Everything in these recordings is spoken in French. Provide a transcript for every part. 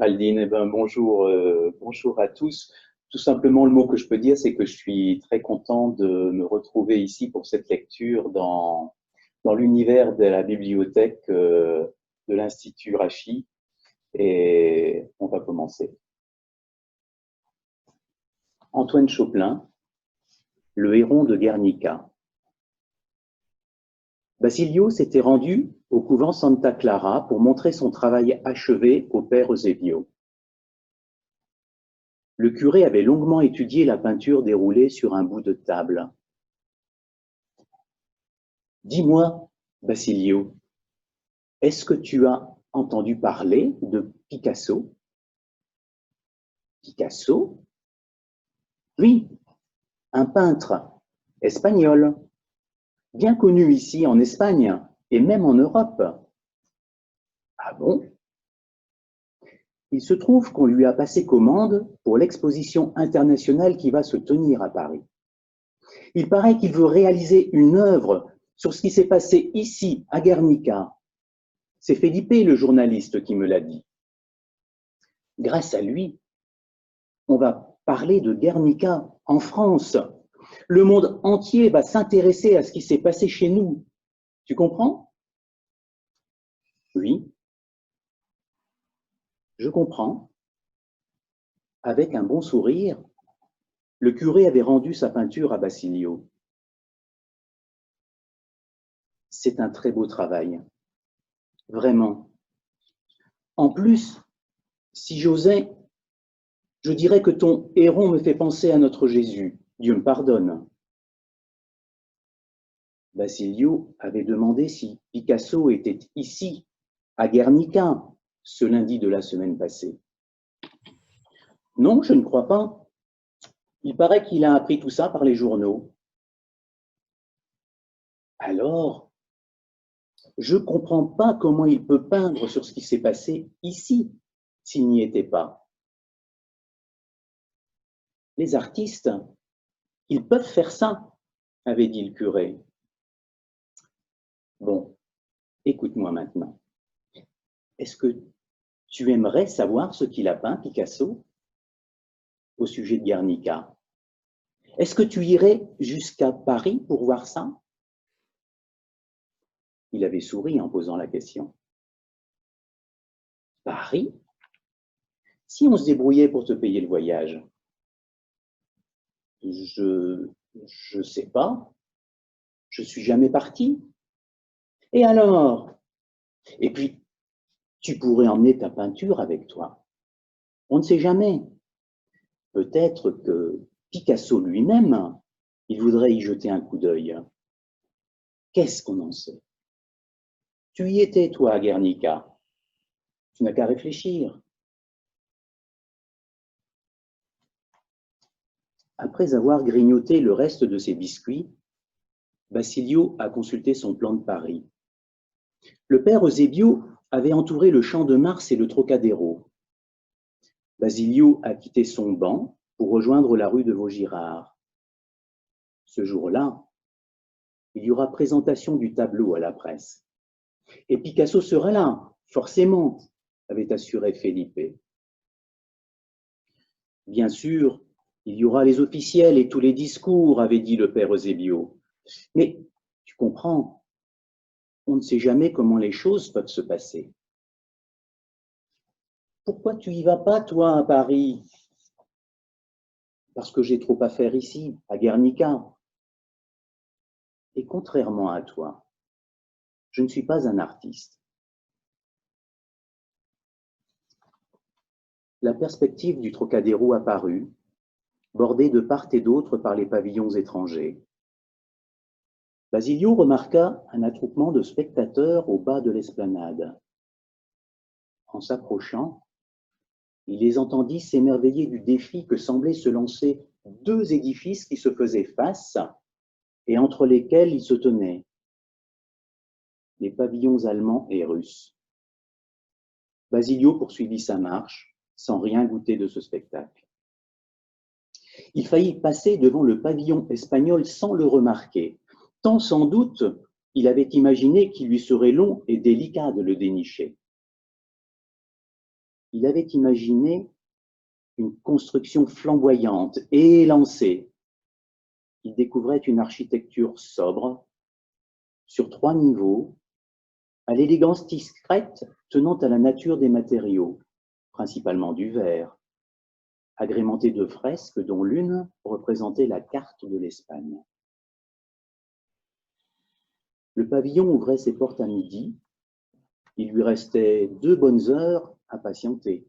Géraldine. Eh ben, bonjour, bonjour à tous. Tout simplement, le mot que je peux dire, c'est que je suis très content de me retrouver ici pour cette lecture dans l'univers de la bibliothèque de l'Institut Rachi. Et on va commencer. Antoine Chopin, le héron de Guernica. Basilio s'était rendu au couvent Santa Clara pour montrer son travail achevé au père Eusebio. Le curé avait longuement étudié la peinture déroulée sur un bout de table. « Dis-moi, Basilio, est-ce que tu as entendu parler de Picasso ?»« Picasso ? Oui, un peintre espagnol, bien connu ici en Espagne et même en Europe. »« Ah bon ? Il se trouve qu'on lui a passé commande pour l'exposition internationale qui va se tenir à Paris. Il paraît qu'il veut réaliser une œuvre sur ce qui s'est passé ici, à Guernica. C'est Felipe, le journaliste, qui me l'a dit. Grâce à lui, on va parler de Guernica en France. Le monde entier va s'intéresser à ce qui s'est passé chez nous. Tu comprends ? Oui, je comprends. Avec un bon sourire, le curé avait rendu sa peinture à Basilio. C'est un très beau travail, vraiment. En plus, si j'osais, je dirais que ton héron me fait penser à notre Jésus. Dieu me pardonne. Basilio avait demandé si Picasso était ici, à Guernica, ce lundi de la semaine passée. Non, je ne crois pas. Il paraît qu'il a appris tout ça par les journaux. Alors, je ne comprends pas comment il peut peindre sur ce qui s'est passé ici, s'il n'y était pas. Les artistes, ils peuvent faire ça, avait dit le curé. Bon, écoute-moi maintenant. Est-ce que tu aimerais savoir ce qu'il a peint, Picasso, au sujet de Guernica? Est-ce que tu irais jusqu'à Paris pour voir ça? Il avait souri en posant la question. Paris? Si on se débrouillait pour te payer le voyage? Je sais pas. Je suis jamais parti. Et alors? Et puis, tu pourrais emmener ta peinture avec toi. On ne sait jamais. Peut-être que Picasso lui-même, il voudrait y jeter un coup d'œil. Qu'est-ce qu'on en sait? Tu y étais, toi, à Guernica. Tu n'as qu'à réfléchir. Après avoir grignoté le reste de ses biscuits, Basilio a consulté son plan de Paris. Le père Eusebio avait entouré le Champ de Mars et le Trocadéro. Basilio a quitté son banc pour rejoindre la rue de Vaugirard. Ce jour-là, il y aura présentation du tableau à la presse. Et Picasso sera là, forcément, avait assuré Felipe. Bien sûr, il y aura les officiels et tous les discours, avait dit le père Eusebio. Mais tu comprends, on ne sait jamais comment les choses peuvent se passer. Pourquoi tu y vas pas, toi, à Paris? Parce que j'ai trop à faire ici, à Guernica. Et contrairement à toi, je ne suis pas un artiste. La perspective du Trocadéro apparut, bordée de part et d'autre par les pavillons étrangers. Basilio remarqua un attroupement de spectateurs au bas de l'esplanade. En s'approchant, il les entendit s'émerveiller du défi que semblaient se lancer deux édifices qui se faisaient face et entre lesquels ils se tenaient, les pavillons allemands et russes. Basilio poursuivit sa marche sans rien goûter de ce spectacle. Il faillit passer devant le pavillon espagnol sans le remarquer, tant sans doute il avait imaginé qu'il lui serait long et délicat de le dénicher. Il avait imaginé une construction flamboyante et élancée. Il découvrait une architecture sobre, sur 3 niveaux, à l'élégance discrète tenant à la nature des matériaux, principalement du verre, agrémentée de fresques dont l'une représentait la carte de l'Espagne. Le pavillon ouvrait ses portes à midi. Il lui restait 2 bonnes heures à patienter.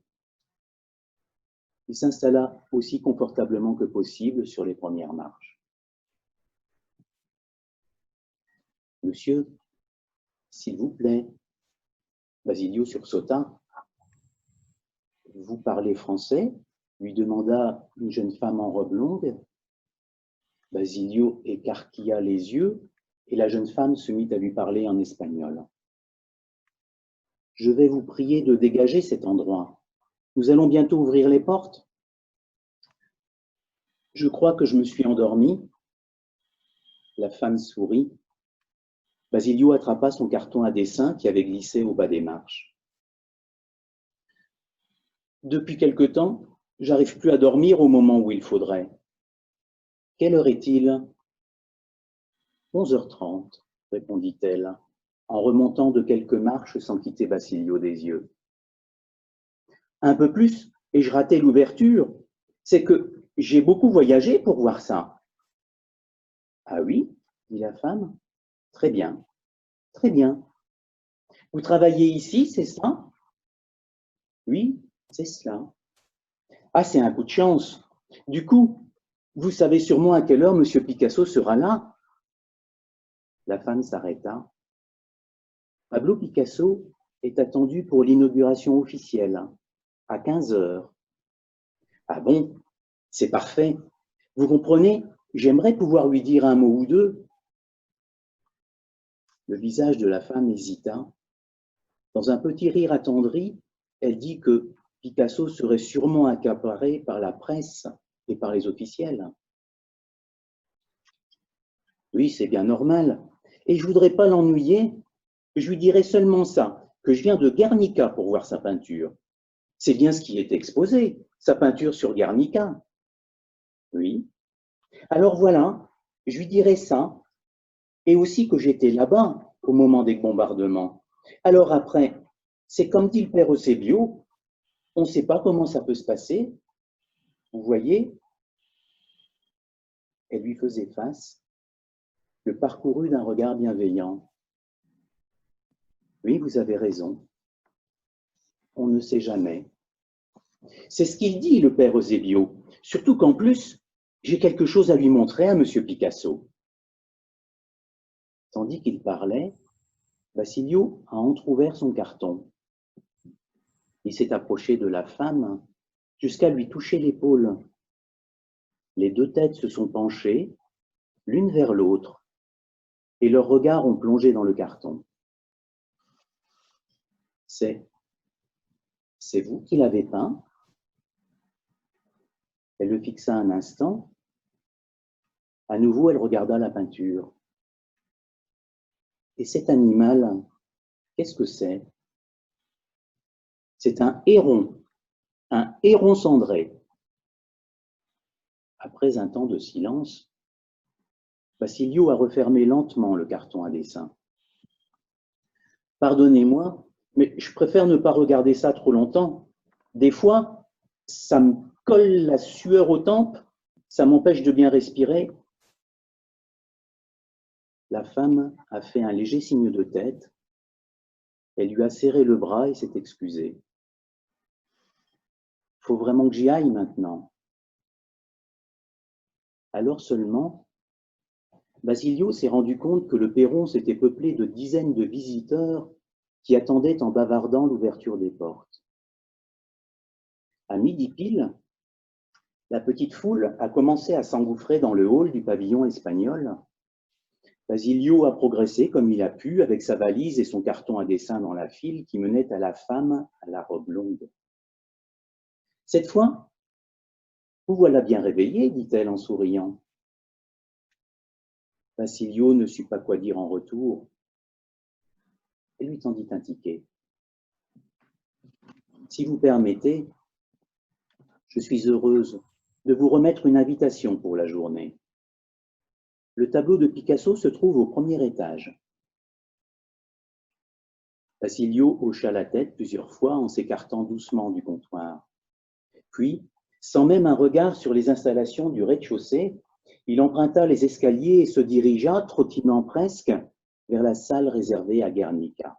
Il s'installa aussi confortablement que possible sur les premières marches. « Monsieur, s'il vous plaît. » Basilio sursauta. « Vous parlez français ?» lui demanda une jeune femme en robe longue. Basilio écarquilla les yeux et la jeune femme se mit à lui parler en espagnol. « Je vais vous prier de dégager cet endroit. Nous allons bientôt ouvrir les portes. » « Je crois que je me suis endormie. » La femme sourit. Basilio attrapa son carton à dessin qui avait glissé au bas des marches. « Depuis quelque temps, j'arrive plus à dormir au moment où il faudrait. » « Quelle heure est-il ? » « 11h30, répondit-elle, en remontant de quelques marches sans quitter Basilio des yeux. « Un peu plus, et je ratais l'ouverture. C'est que j'ai beaucoup voyagé pour voir ça. » « Ah oui, » dit la femme. « Très bien, très bien. Vous travaillez ici, c'est ça ? » ?»« Oui, c'est cela. »« Ah, c'est un coup de chance. Du coup, vous savez sûrement à quelle heure M. Picasso sera là. » La femme s'arrêta. Pablo Picasso est attendu pour l'inauguration officielle, à 15h. Ah bon, c'est parfait. Vous comprenez, j'aimerais pouvoir lui dire un mot ou deux. Le visage de la femme hésita. Dans un petit rire attendri, elle dit que Picasso serait sûrement accaparé par la presse et par les officiels. Oui, c'est bien normal. Et je voudrais pas l'ennuyer. Je lui dirai seulement ça, que je viens de Guernica pour voir sa peinture. C'est bien ce qui est exposé, sa peinture sur Guernica. Oui. Alors voilà, je lui dirai ça, et aussi que j'étais là-bas au moment des bombardements. Alors après, c'est comme dit le père Eusebio, on ne sait pas comment ça peut se passer. Vous voyez, elle lui faisait face, le parcourut d'un regard bienveillant. Oui, vous avez raison. On ne sait jamais. C'est ce qu'il dit, le père Eusebio. Surtout qu'en plus, j'ai quelque chose à lui montrer à M. Picasso. Tandis qu'il parlait, Basilio a entrouvert son carton. Il s'est approché de la femme jusqu'à lui toucher l'épaule. Les 2 têtes se sont penchées, l'une vers l'autre, et leurs regards ont plongé dans le carton. C'est vous qui l'avez peint ? Elle le fixa un instant. À nouveau, elle regarda la peinture. Et cet animal, qu'est-ce que c'est ? C'est un héron cendré. Après un temps de silence, Basilio a refermé lentement le carton à dessin. Pardonnez-moi, mais je préfère ne pas regarder ça trop longtemps. Des fois, ça me colle la sueur aux tempes, ça m'empêche de bien respirer. La femme a fait un léger signe de tête. Elle lui a serré le bras et s'est excusée. Faut vraiment que j'y aille maintenant. Alors seulement, Basilio s'est rendu compte que le perron s'était peuplé de dizaines de visiteurs qui attendaient en bavardant l'ouverture des portes. À midi pile, la petite foule a commencé à s'engouffrer dans le hall du pavillon espagnol. Basilio a progressé comme il a pu avec sa valise et son carton à dessin dans la file qui menait à la femme à la robe longue. « Cette fois, vous voilà bien réveillé, dit-elle en souriant. Basilio ne sut pas quoi dire en retour. Elle lui tendit un ticket. Si vous permettez, je suis heureuse de vous remettre une invitation pour la journée. Le tableau de Picasso se trouve au premier étage. Basilio hocha la tête plusieurs fois en s'écartant doucement du comptoir. Puis, sans même un regard sur les installations du rez-de-chaussée, il emprunta les escaliers et se dirigea, trottinant presque, vers la salle réservée à Guernica.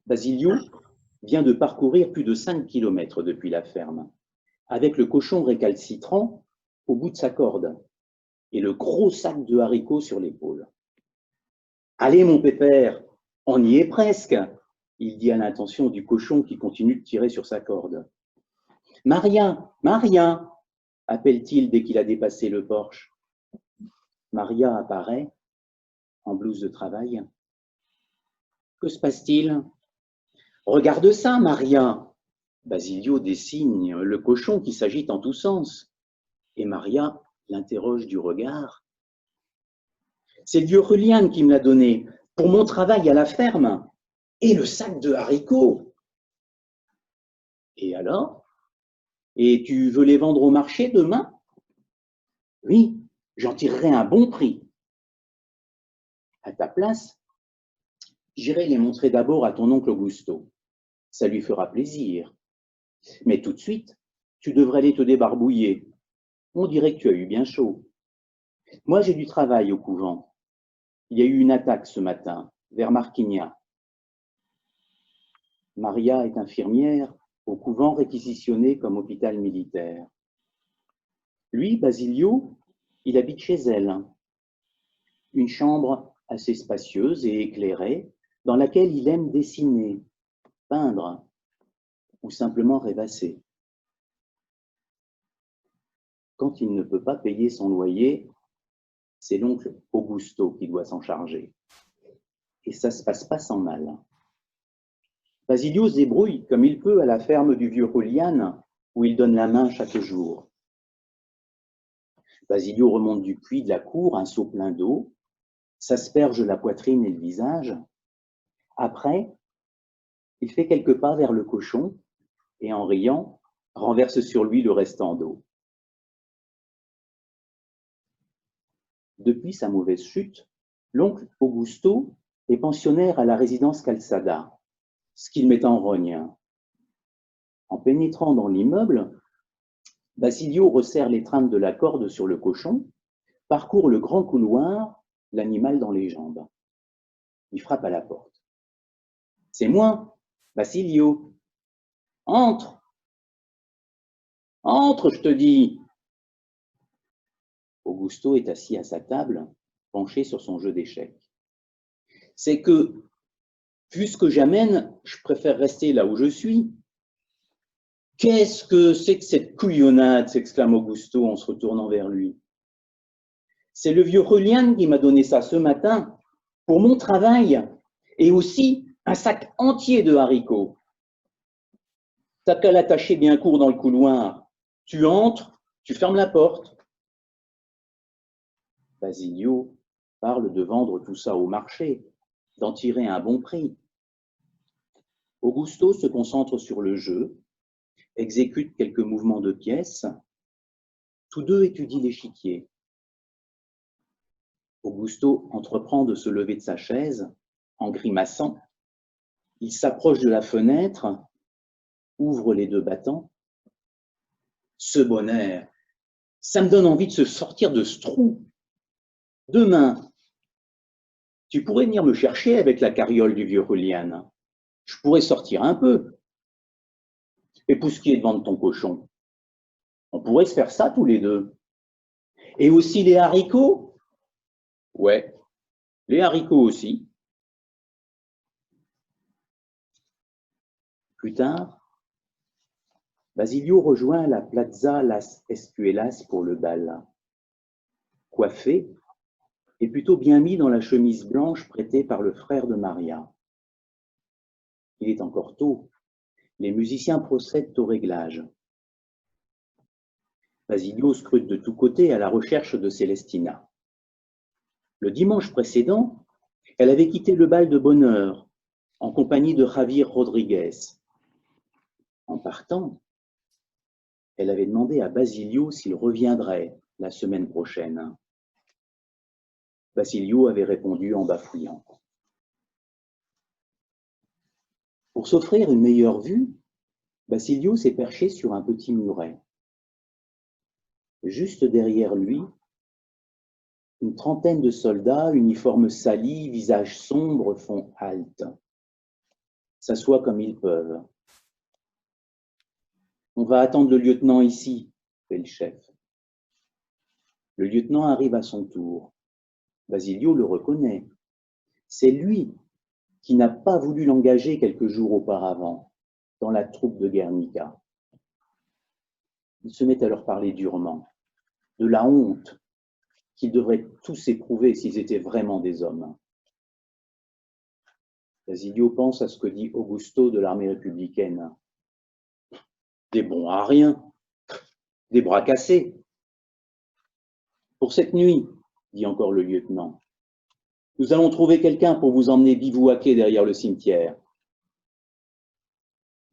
Basilio vient de parcourir plus de 5 kilomètres depuis la ferme, avec le cochon récalcitrant au bout de sa corde et le gros sac de haricots sur l'épaule. « Allez, mon pépère, on y est presque !» il dit à l'intention du cochon qui continue de tirer sur sa corde. « Maria, Maria !» appelle-t-il dès qu'il a dépassé le porche. Maria apparaît, en blouse de travail. « Que se passe-t-il ?»« Regarde ça, Maria !» Basilio dessine le cochon qui s'agite en tous sens. Et Maria l'interroge du regard. « C'est le vieux Julian qui me l'a donné pour mon travail à la ferme. Et le sac de haricots. » « Et alors? Et tu veux les vendre au marché demain? »« Oui, j'en tirerai un bon prix. » « À ta place, j'irai les montrer d'abord à ton oncle Augusto. Ça lui fera plaisir. Mais tout de suite, tu devrais aller te débarbouiller. On dirait que tu as eu bien chaud. Moi, j'ai du travail au couvent. Il y a eu une attaque ce matin, vers Marquigna. Maria est infirmière au couvent réquisitionné comme hôpital militaire. Lui, Basilio, il habite chez elle. Une chambre assez spacieuse et éclairée, dans laquelle il aime dessiner, peindre ou simplement rêvasser. Quand il ne peut pas payer son loyer, c'est l'oncle Augusto qui doit s'en charger. Et ça se passe pas sans mal. Basilio se débrouille comme il peut à la ferme du vieux Julian, où il donne la main chaque jour. Basilio remonte du puits de la cour un seau plein d'eau, s'asperge la poitrine et le visage. Après, il fait quelques pas vers le cochon et en riant, renverse sur lui le restant d'eau. Depuis sa mauvaise chute, l'oncle Augusto est pensionnaire à la résidence Calçada, ce qui le met en rogne. En pénétrant dans l'immeuble, Basilio resserre l'étreinte de la corde sur le cochon, parcourt le grand couloir, l'animal dans les jambes. Il frappe à la porte. « C'est moi, Basilio. Entre. Entre, je te dis. » Augusto est assis à sa table, penché sur son jeu d'échecs. « C'est que, vu ce que j'amène, je préfère rester là où je suis. »« Qu'est-ce que c'est que cette couillonnade ?» s'exclame Augusto en se retournant vers lui. « C'est le vieux Julian qui m'a donné ça ce matin pour mon travail et aussi un sac entier de haricots. T'as qu'à l'attacher bien court dans le couloir. Tu entres, tu fermes la porte. » Basilio parle de vendre tout ça au marché, d'en tirer un bon prix. Augusto se concentre sur le jeu, exécute quelques mouvements de pièces. Tous deux étudient l'échiquier. Augusto entreprend de se lever de sa chaise en grimaçant. Il s'approche de la fenêtre, ouvre les deux battants. Ce bon air, ça me donne envie de se sortir de ce trou. Demain, tu pourrais venir me chercher avec la carriole du vieux Julian. Je pourrais sortir un peu. Et pour ce qui est de vendre ton cochon, on pourrait se faire ça tous les deux. Et aussi les haricots? Ouais, les haricots aussi. Plus tard, Basilio rejoint la Plaza Las Escuelas pour le bal. Coiffé et plutôt bien mis dans la chemise blanche prêtée par le frère de Maria. Il est encore tôt. Les musiciens procèdent au réglage. Basilio scrute de tous côtés à la recherche de Celestina. Le dimanche précédent, Elle avait quitté le bal de bonne heure, en compagnie de Javier Rodriguez. En partant, elle avait demandé à Basilio s'il reviendrait la semaine prochaine. Basilio avait répondu en bafouillant. Pour s'offrir une meilleure vue, Basilio s'est perché sur un petit muret. Juste derrière lui, une trentaine de soldats, uniformes salis, visages sombres, font halte. S'assoient comme ils peuvent. On va attendre le lieutenant ici, fait le chef. Le lieutenant arrive à son tour. Basilio le reconnaît. C'est lui qui n'a pas voulu l'engager quelques jours auparavant dans la troupe de Guernica. Il se met à leur parler durement de la honte qu'ils devraient tous éprouver s'ils étaient vraiment des hommes. Basilio pense à ce que dit Augusto de l'armée républicaine. Des bons à rien, des bras cassés. Pour cette nuit, dit encore le lieutenant, nous allons trouver quelqu'un pour vous emmener bivouaquer derrière le cimetière.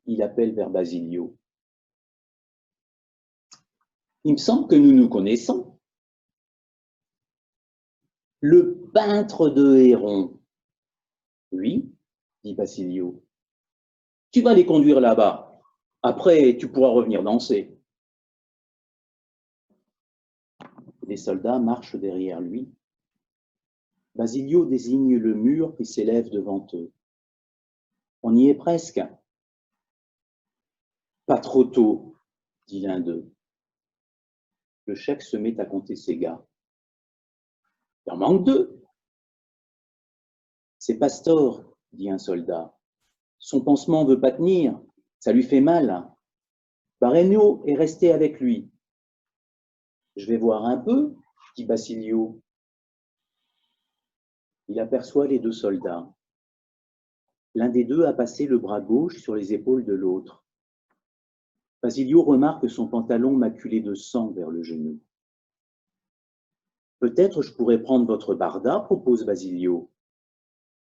Il appelle vers Basilio. Il me semble que nous nous connaissons. Le peintre de Héron. Oui, dit Basilio. Tu vas les conduire là-bas. Après, tu pourras revenir danser. Les soldats marchent derrière lui. Basilio désigne le mur qui s'élève devant eux. On y est presque. Pas trop tôt, dit l'un d'eux. Le chef se met à compter ses gars. Il en manque deux. C'est Pastor, dit un soldat. Son pansement ne veut pas tenir, ça lui fait mal. Barreño est resté avec lui. Je vais voir un peu, dit Basilio. Il aperçoit les deux soldats. L'un des deux a passé le bras gauche sur les épaules de l'autre. Basilio remarque son pantalon maculé de sang vers le genou. Peut-être je pourrais prendre votre barda, propose Basilio.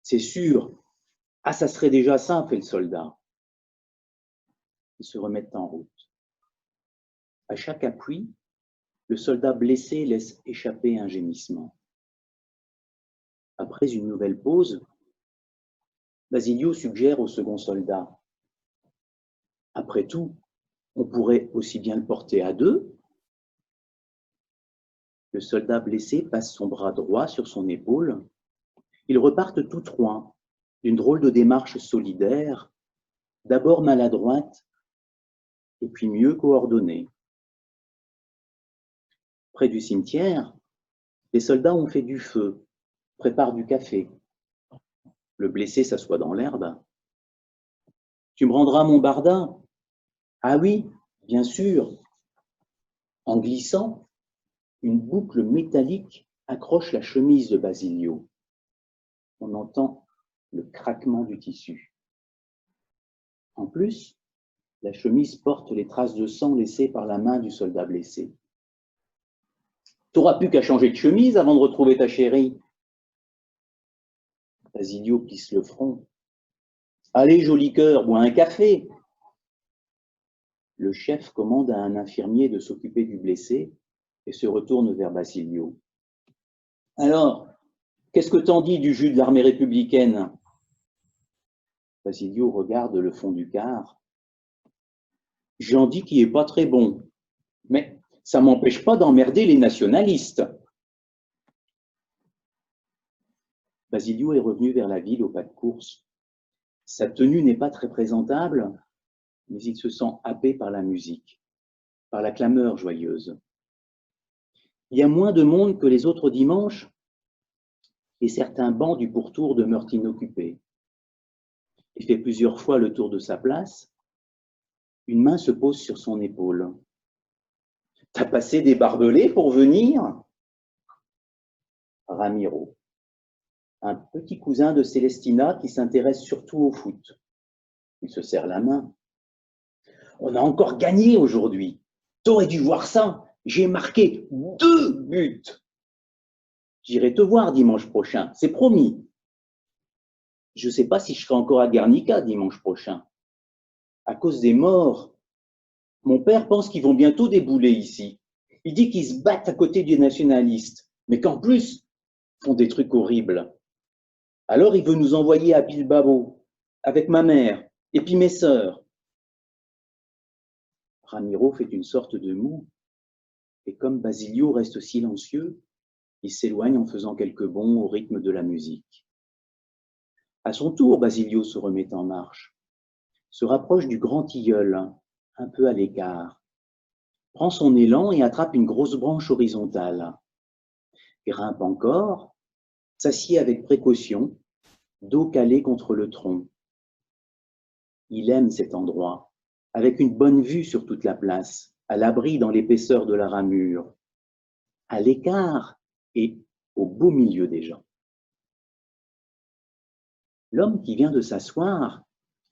C'est sûr. Ah, ça serait déjà ça, fait le soldat. Ils se remettent en route. À chaque appui, le soldat blessé laisse échapper un gémissement. Après une nouvelle pause, Basilio suggère au second soldat. Après tout, on pourrait aussi bien le porter à deux. Le soldat blessé passe son bras droit sur son épaule. Ils repartent tous trois, d'une drôle de démarche solidaire, d'abord maladroite, et puis mieux coordonnée. Près du cimetière, les soldats ont fait du feu, préparent du café. Le blessé s'assoit dans l'herbe. « Tu me rendras mon barda ?»« Ah oui, bien sûr. » En glissant, une boucle métallique accroche la chemise de Basilio. On entend le craquement du tissu. En plus, la chemise porte les traces de sang laissées par la main du soldat blessé. « T'auras plus qu'à changer de chemise avant de retrouver ta chérie. » Basilio plisse le front. « Allez, joli cœur, bois un café. » Le chef commande à un infirmier de s'occuper du blessé et se retourne vers Basilio. « Alors, qu'est-ce que t'en dis du jus de l'armée républicaine ?» Basilio regarde le fond du quart. « J'en dis qu'il n'est pas très bon, mais ça ne m'empêche pas d'emmerder les nationalistes. » Basilio est revenu vers la ville au pas de course. Sa tenue n'est pas très présentable, mais il se sent happé par la musique, par la clameur joyeuse. Il y a moins de monde que les autres dimanches et certains bancs du pourtour demeurent inoccupés. Il fait plusieurs fois le tour de sa place. Une main se pose sur son épaule. « T'as passé des barbelés pour venir ?» Ramiro, un petit cousin de Célestina qui s'intéresse surtout au foot. Il se serre la main. « On a encore gagné aujourd'hui. T'aurais dû voir ça. J'ai marqué 2 buts. J'irai te voir dimanche prochain, c'est promis. » Je ne sais pas si je serai encore à Guernica dimanche prochain. À cause des morts, mon père pense qu'ils vont bientôt débouler ici. Il dit qu'ils se battent à côté des nationalistes, mais qu'en plus, ils font des trucs horribles. Alors il veut nous envoyer à Bilbao, avec ma mère, et puis mes sœurs. Ramiro fait une sorte de moue, et comme Basilio reste silencieux, il s'éloigne en faisant quelques bonds au rythme de la musique. À son tour, Basilio se remet en marche, se rapproche du grand tilleul, un peu à l'écart, prend son élan et attrape une grosse branche horizontale. Grimpe encore, s'assied avec précaution, dos calé contre le tronc. Il aime cet endroit, avec une bonne vue sur toute la place, à l'abri dans l'épaisseur de la ramure, à l'écart et au beau milieu des gens. L'homme qui vient de s'asseoir,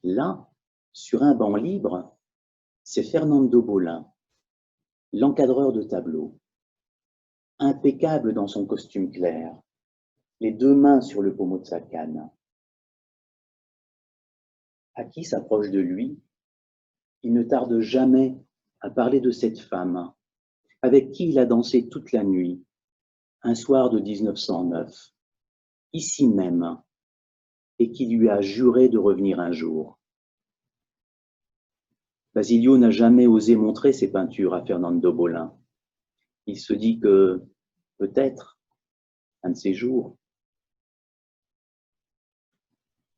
là, sur un banc libre, c'est Fernando Bolin, l'encadreur de tableau, impeccable dans son costume clair, les deux mains sur le pommeau de sa canne. Aki s'approche de lui, il ne tarde jamais à parler de cette femme, avec qui il a dansé toute la nuit, un soir de 1909, ici même, et qui lui a juré de revenir un jour. Basilio n'a jamais osé montrer ses peintures à Fernando Bolin. Il se dit que, peut-être, un de ces jours,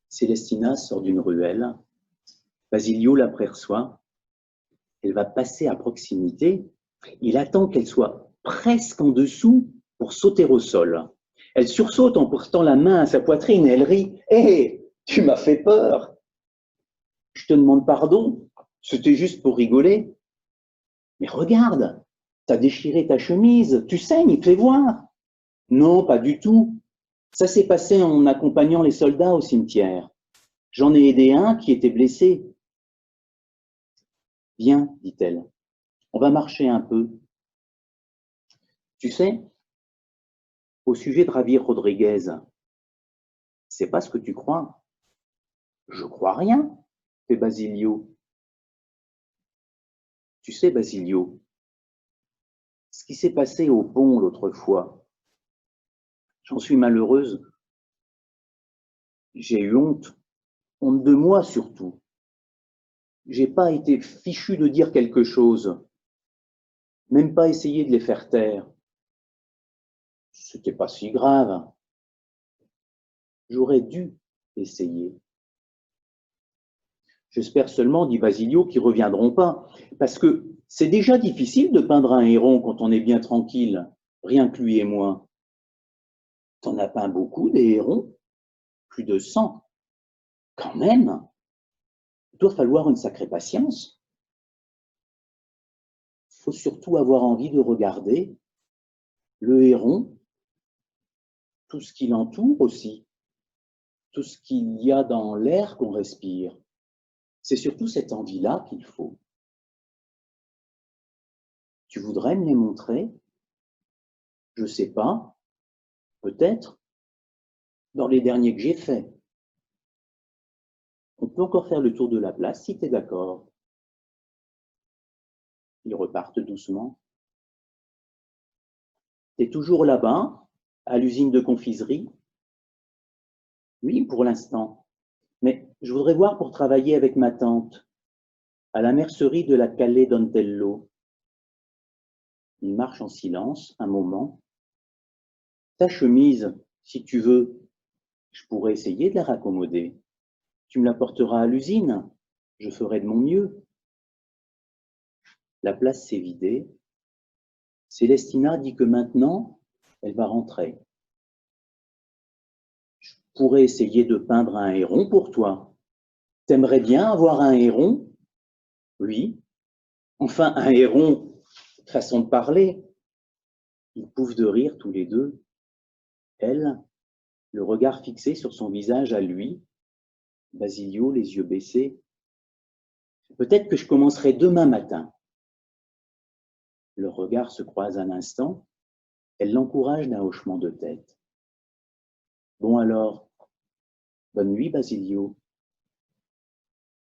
Célestina sort d'une ruelle, Basilio l'aperçoit, elle va passer à proximité, il attend qu'elle soit presque en dessous pour sauter au sol. Elle sursaute en portant la main à sa poitrine et elle rit. « Hé, tu m'as fait peur! Je te demande pardon, c'était juste pour rigoler. Mais regarde, t'as déchiré ta chemise, tu saignes, fais voir. » « Non, pas du tout. Ça s'est passé en accompagnant les soldats au cimetière. J'en ai aidé un qui était blessé. » « Viens, dit-elle, on va marcher un peu. Tu sais, au sujet de Javier Rodriguez, c'est pas ce que tu crois. » « Je crois rien, fait Basilio. »« Tu sais, Basilio, ce qui s'est passé au pont l'autre fois, j'en suis malheureuse. J'ai eu honte de moi surtout. J'ai pas été fichu de dire quelque chose, même pas essayé de les faire taire. C'était pas si grave. J'aurais dû essayer. J'espère seulement, dit Basilio, qu'ils reviendront pas, parce que c'est déjà difficile de peindre un héron quand on est bien tranquille, rien que lui et moi. T'en as peint beaucoup, des hérons? Plus de 100. Quand même, il doit falloir une sacrée patience. Il faut surtout avoir envie de regarder le héron, tout ce qui l'entoure aussi, tout ce qu'il y a dans l'air qu'on respire. C'est surtout cette envie-là qu'il faut. Tu voudrais me les montrer? Je sais pas, peut-être, dans les derniers que j'ai faits. On peut encore faire le tour de la place si tu es d'accord. Ils repartent doucement. T'es toujours là-bas, à l'usine de confiserie? Oui, pour l'instant. Mais je voudrais voir pour travailler avec ma tante, à la mercerie de la Calle Dontello. Il marche en silence un moment. Ta chemise, si tu veux, je pourrais essayer de la raccommoder. Tu me la porteras à l'usine, je ferai de mon mieux. La place s'est vidée. Célestina dit que maintenant, elle va rentrer. Je pourrais essayer de peindre un héron pour toi. T'aimerais bien avoir un héron? Oui. Enfin, un héron, façon de parler. Ils pouffent de rire tous les deux. Elle, le regard fixé sur son visage à lui, Basilio, les yeux baissés. Peut-être que je commencerai demain matin. Leurs regards se croisent un instant. Elle l'encourage d'un hochement de tête. Bon alors, Bonne nuit, Basilio.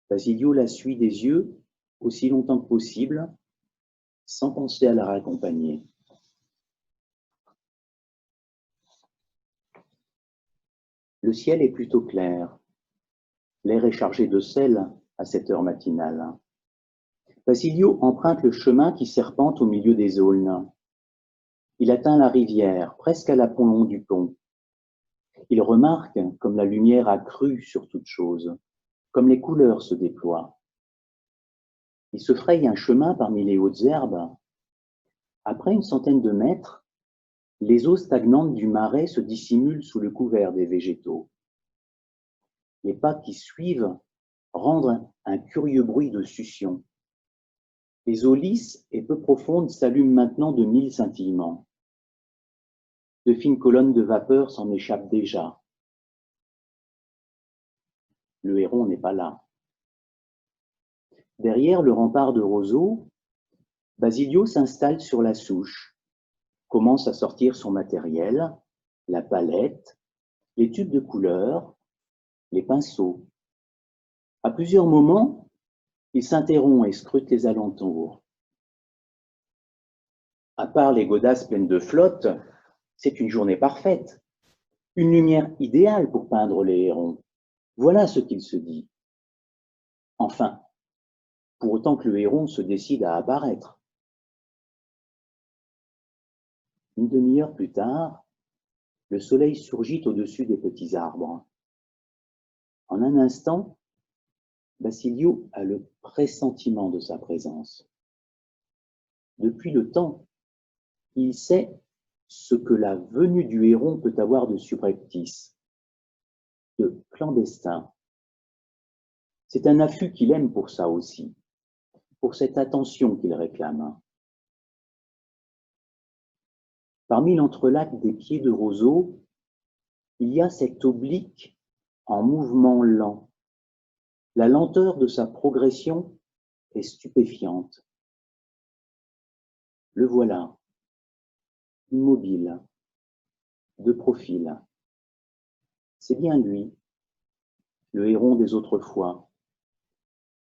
Basilio la suit des yeux aussi longtemps que possible, sans penser à la raccompagner. Le ciel est plutôt clair. L'air est chargé de sel à cette heure matinale. Basilio emprunte le chemin qui serpente au milieu des aulnes. Il atteint la rivière, presque à l'aplomb du pont. Il remarque comme la lumière accrue sur toute chose, comme les couleurs se déploient. Il se fraye un chemin parmi les hautes herbes. Après une centaine de mètres, les eaux stagnantes du marais se dissimulent sous le couvert des végétaux. Les pas qui suivent rendent un curieux bruit de succion. Les eaux lisses et peu profondes s'allument maintenant de 1000 scintillements. De fines colonnes de vapeur s'en échappent déjà. Le héron n'est pas là. Derrière le rempart de roseaux, Basilio s'installe sur la souche, commence à sortir son matériel, la palette, les tubes de couleurs, les pinceaux. À plusieurs moments, il s'interrompt et scrute les alentours. À part les godasses pleines de flotte, c'est une journée parfaite, une lumière idéale pour peindre les hérons. Voilà ce qu'il se dit. Enfin, pour autant que le héron se décide à apparaître. Une demi-heure plus tard, le soleil surgit au-dessus des petits arbres. En un instant, Basilio a le pressentiment de sa présence. Depuis le temps, il sait ce que la venue du héron peut avoir de subreptice, de clandestin. C'est un affût qu'il aime pour ça aussi, pour cette attention qu'il réclame. Parmi l'entrelac des pieds de roseaux, il y a cet oblique en mouvement lent. La lenteur de sa progression est stupéfiante. Le voilà, immobile, de profil. C'est bien lui, le héron des autres fois.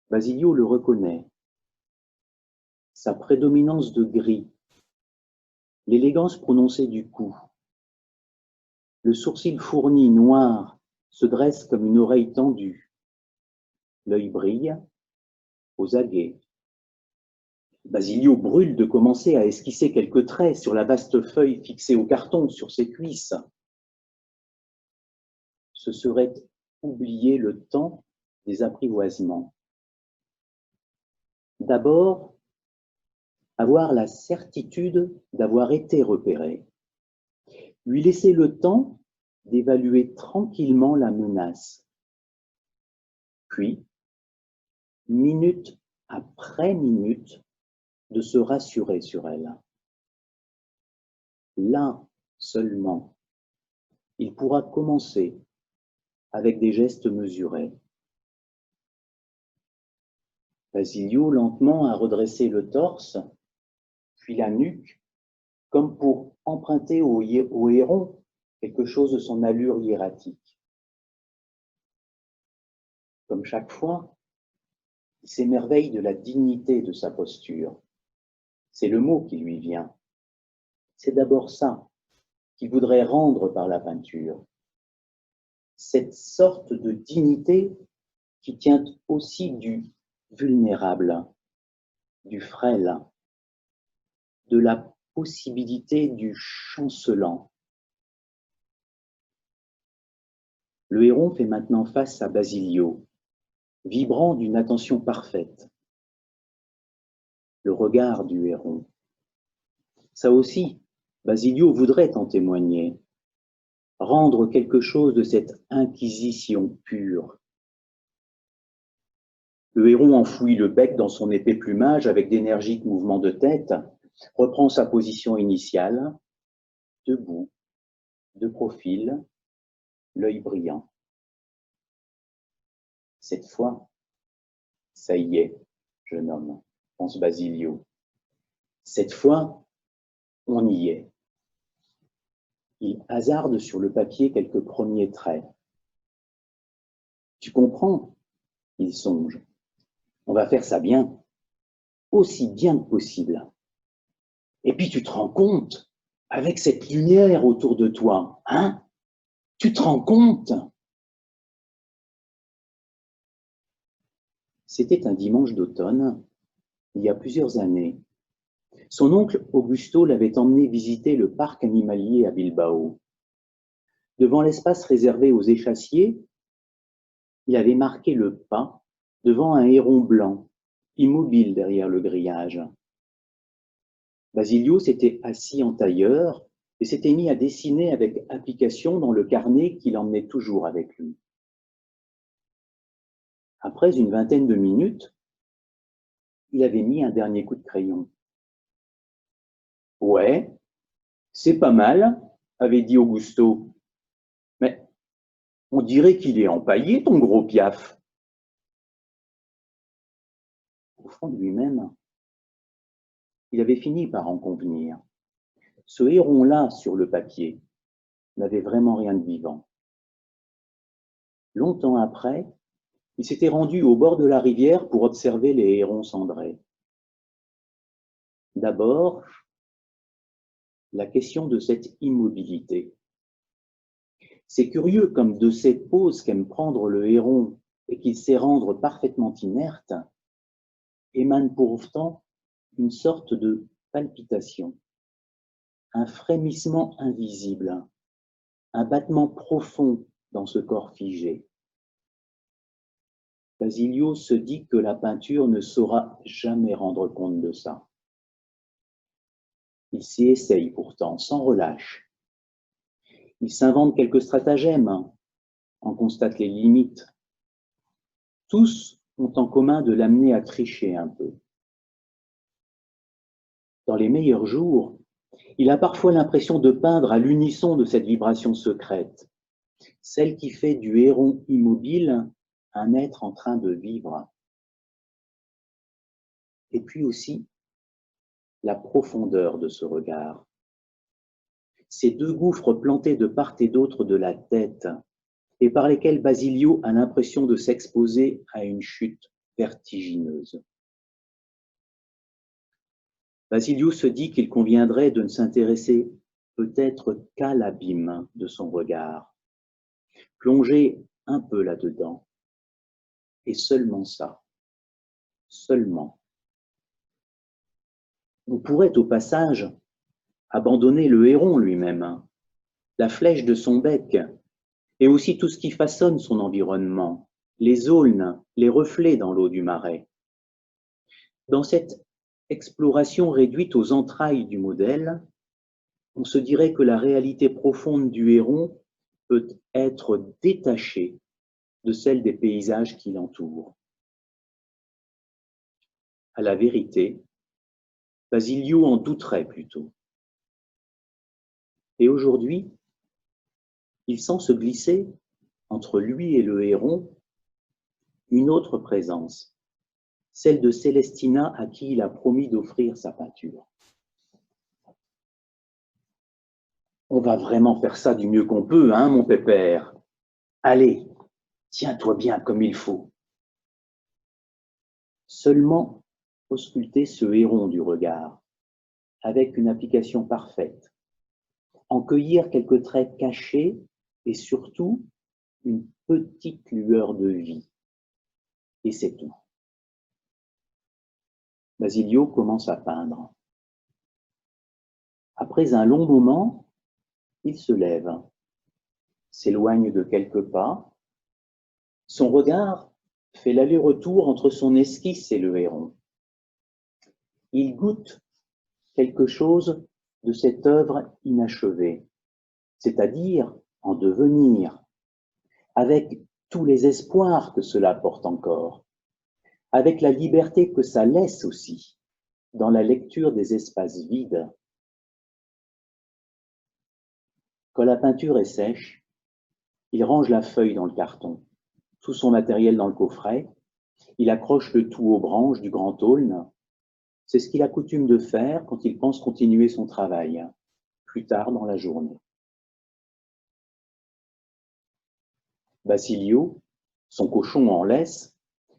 Basilio le reconnaît. Sa prédominance de gris, l'élégance prononcée du cou. Le sourcil fourni, noir, se dresse comme une oreille tendue. L'œil brille, aux aguets. Basilio brûle de commencer à esquisser quelques traits sur la vaste feuille fixée au carton sur ses cuisses. Ce serait oublier le temps des apprivoisements. D'abord, avoir la certitude d'avoir été repéré. Lui laisser le temps d'évaluer tranquillement la menace. Puis, minute après minute, de se rassurer sur elle. Là seulement, il pourra commencer avec des gestes mesurés. Basilio lentement a redressé le torse, puis la nuque, comme pour emprunter au héron quelque chose de son allure hiératique. Comme chaque fois, il s'émerveille de la dignité de sa posture. C'est le mot qui lui vient. C'est d'abord ça qu'il voudrait rendre par la peinture. Cette sorte de dignité qui tient aussi du vulnérable, du frêle, de la possibilité du chancelant. Le héron fait maintenant face à Basilio, vibrant d'une attention parfaite. Le regard du héron. Ça aussi, Basilio voudrait en témoigner, rendre quelque chose de cette inquisition pure. Le héron enfouit le bec dans son épais plumage avec d'énergiques mouvements de tête, reprend sa position initiale, debout, de profil, l'œil brillant. Cette fois, ça y est, jeune homme, pense Basilio. Cette fois, on y est. Il hasarde sur le papier quelques premiers traits. Tu comprends? Il songe. On va faire ça bien, aussi bien que possible. Et puis tu te rends compte, avec cette lumière autour de toi, hein? Tu te rends compte? C'était un dimanche d'automne, il y a plusieurs années. Son oncle Augusto l'avait emmené visiter le parc animalier à Bilbao. Devant l'espace réservé aux échassiers, il avait marqué le pas devant un héron blanc, immobile derrière le grillage. Basilio s'était assis en tailleur et s'était mis à dessiner avec application dans le carnet qu'il emmenait toujours avec lui. Après une vingtaine de minutes, il avait mis un dernier coup de crayon. « Ouais, c'est pas mal, » avait dit Augusto. « Mais on dirait qu'il est empaillé, ton gros piaf. » Au fond de lui-même, il avait fini par en convenir. Ce héron-là, sur le papier, n'avait vraiment rien de vivant. Longtemps après, il s'était rendu au bord de la rivière pour observer les hérons cendrés. D'abord, la question de cette immobilité. C'est curieux comme de cette pose qu'aime prendre le héron et qu'il sait rendre parfaitement inerte, émane pourtant une sorte de palpitation, un frémissement invisible, un battement profond dans ce corps figé. Basilio se dit que la peinture ne saura jamais rendre compte de ça. Il s'y essaye pourtant, sans relâche. Il s'invente quelques stratagèmes, en constate les limites. Tous ont en commun de l'amener à tricher un peu. Dans les meilleurs jours, il a parfois l'impression de peindre à l'unisson de cette vibration secrète, celle qui fait du héron immobile un être en train de vivre. Et puis aussi, la profondeur de ce regard. Ces deux gouffres plantés de part et d'autre de la tête et par lesquels Basilio a l'impression de s'exposer à une chute vertigineuse. Basilio se dit qu'il conviendrait de ne s'intéresser peut-être qu'à l'abîme de son regard, plonger un peu là-dedans, et seulement ça, seulement. On pourrait au passage abandonner le héron lui-même, la flèche de son bec, et aussi tout ce qui façonne son environnement, les aulnes, les reflets dans l'eau du marais. Dans cette exploration réduite aux entrailles du modèle, on se dirait que la réalité profonde du héron peut être détachée de celle des paysages qui l'entourent. À la vérité, Basilio en douterait plutôt. Et aujourd'hui, il sent se glisser entre lui et le héron une autre présence, celle de Célestina à qui il a promis d'offrir sa peinture. On va vraiment faire ça du mieux qu'on peut, hein, mon pépère? Allez, tiens-toi bien comme il faut. Seulement ausculter ce héron du regard, avec une application parfaite, en cueillir quelques traits cachés et surtout une petite lueur de vie. Et c'est tout. Basilio commence à peindre. Après un long moment, il se lève, s'éloigne de quelques pas. Son regard fait l'aller-retour entre son esquisse et le héron. Il goûte quelque chose de cette œuvre inachevée, c'est-à-dire en devenir, avec tous les espoirs que cela porte encore, avec la liberté que ça laisse aussi dans la lecture des espaces vides. Quand la peinture est sèche, il range la feuille dans le carton, tout son matériel dans le coffret, il accroche le tout aux branches du grand aulne. C'est ce qu'il a coutume de faire quand il pense continuer son travail, plus tard dans la journée. Basilio Son cochon en laisse,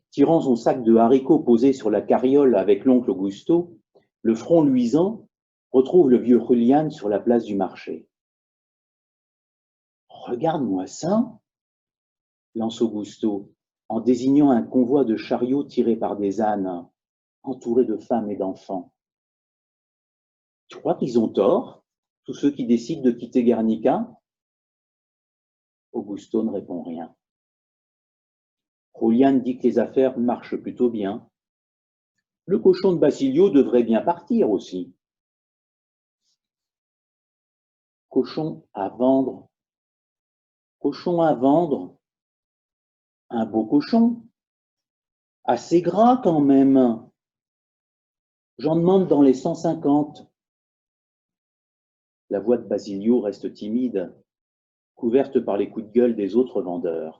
tirant son sac de haricots posé sur la carriole avec l'oncle Augusto, le front luisant, retrouve le vieux Julian sur la place du marché. « Regarde-moi ça !» lance Augusto, en désignant un convoi de chariots tirés par des ânes, entourés de femmes et d'enfants. « Tu crois qu'ils ont tort, tous ceux qui décident de quitter Guernica ?» Augusto ne répond rien. Julian dit que les affaires marchent plutôt bien. Le cochon de Basilio devrait bien partir aussi. Cochon à vendre. Cochon à vendre. Un beau cochon. Assez gras quand même. J'en demande dans les 150. La voix de Basilio reste timide, couverte par les coups de gueule des autres vendeurs.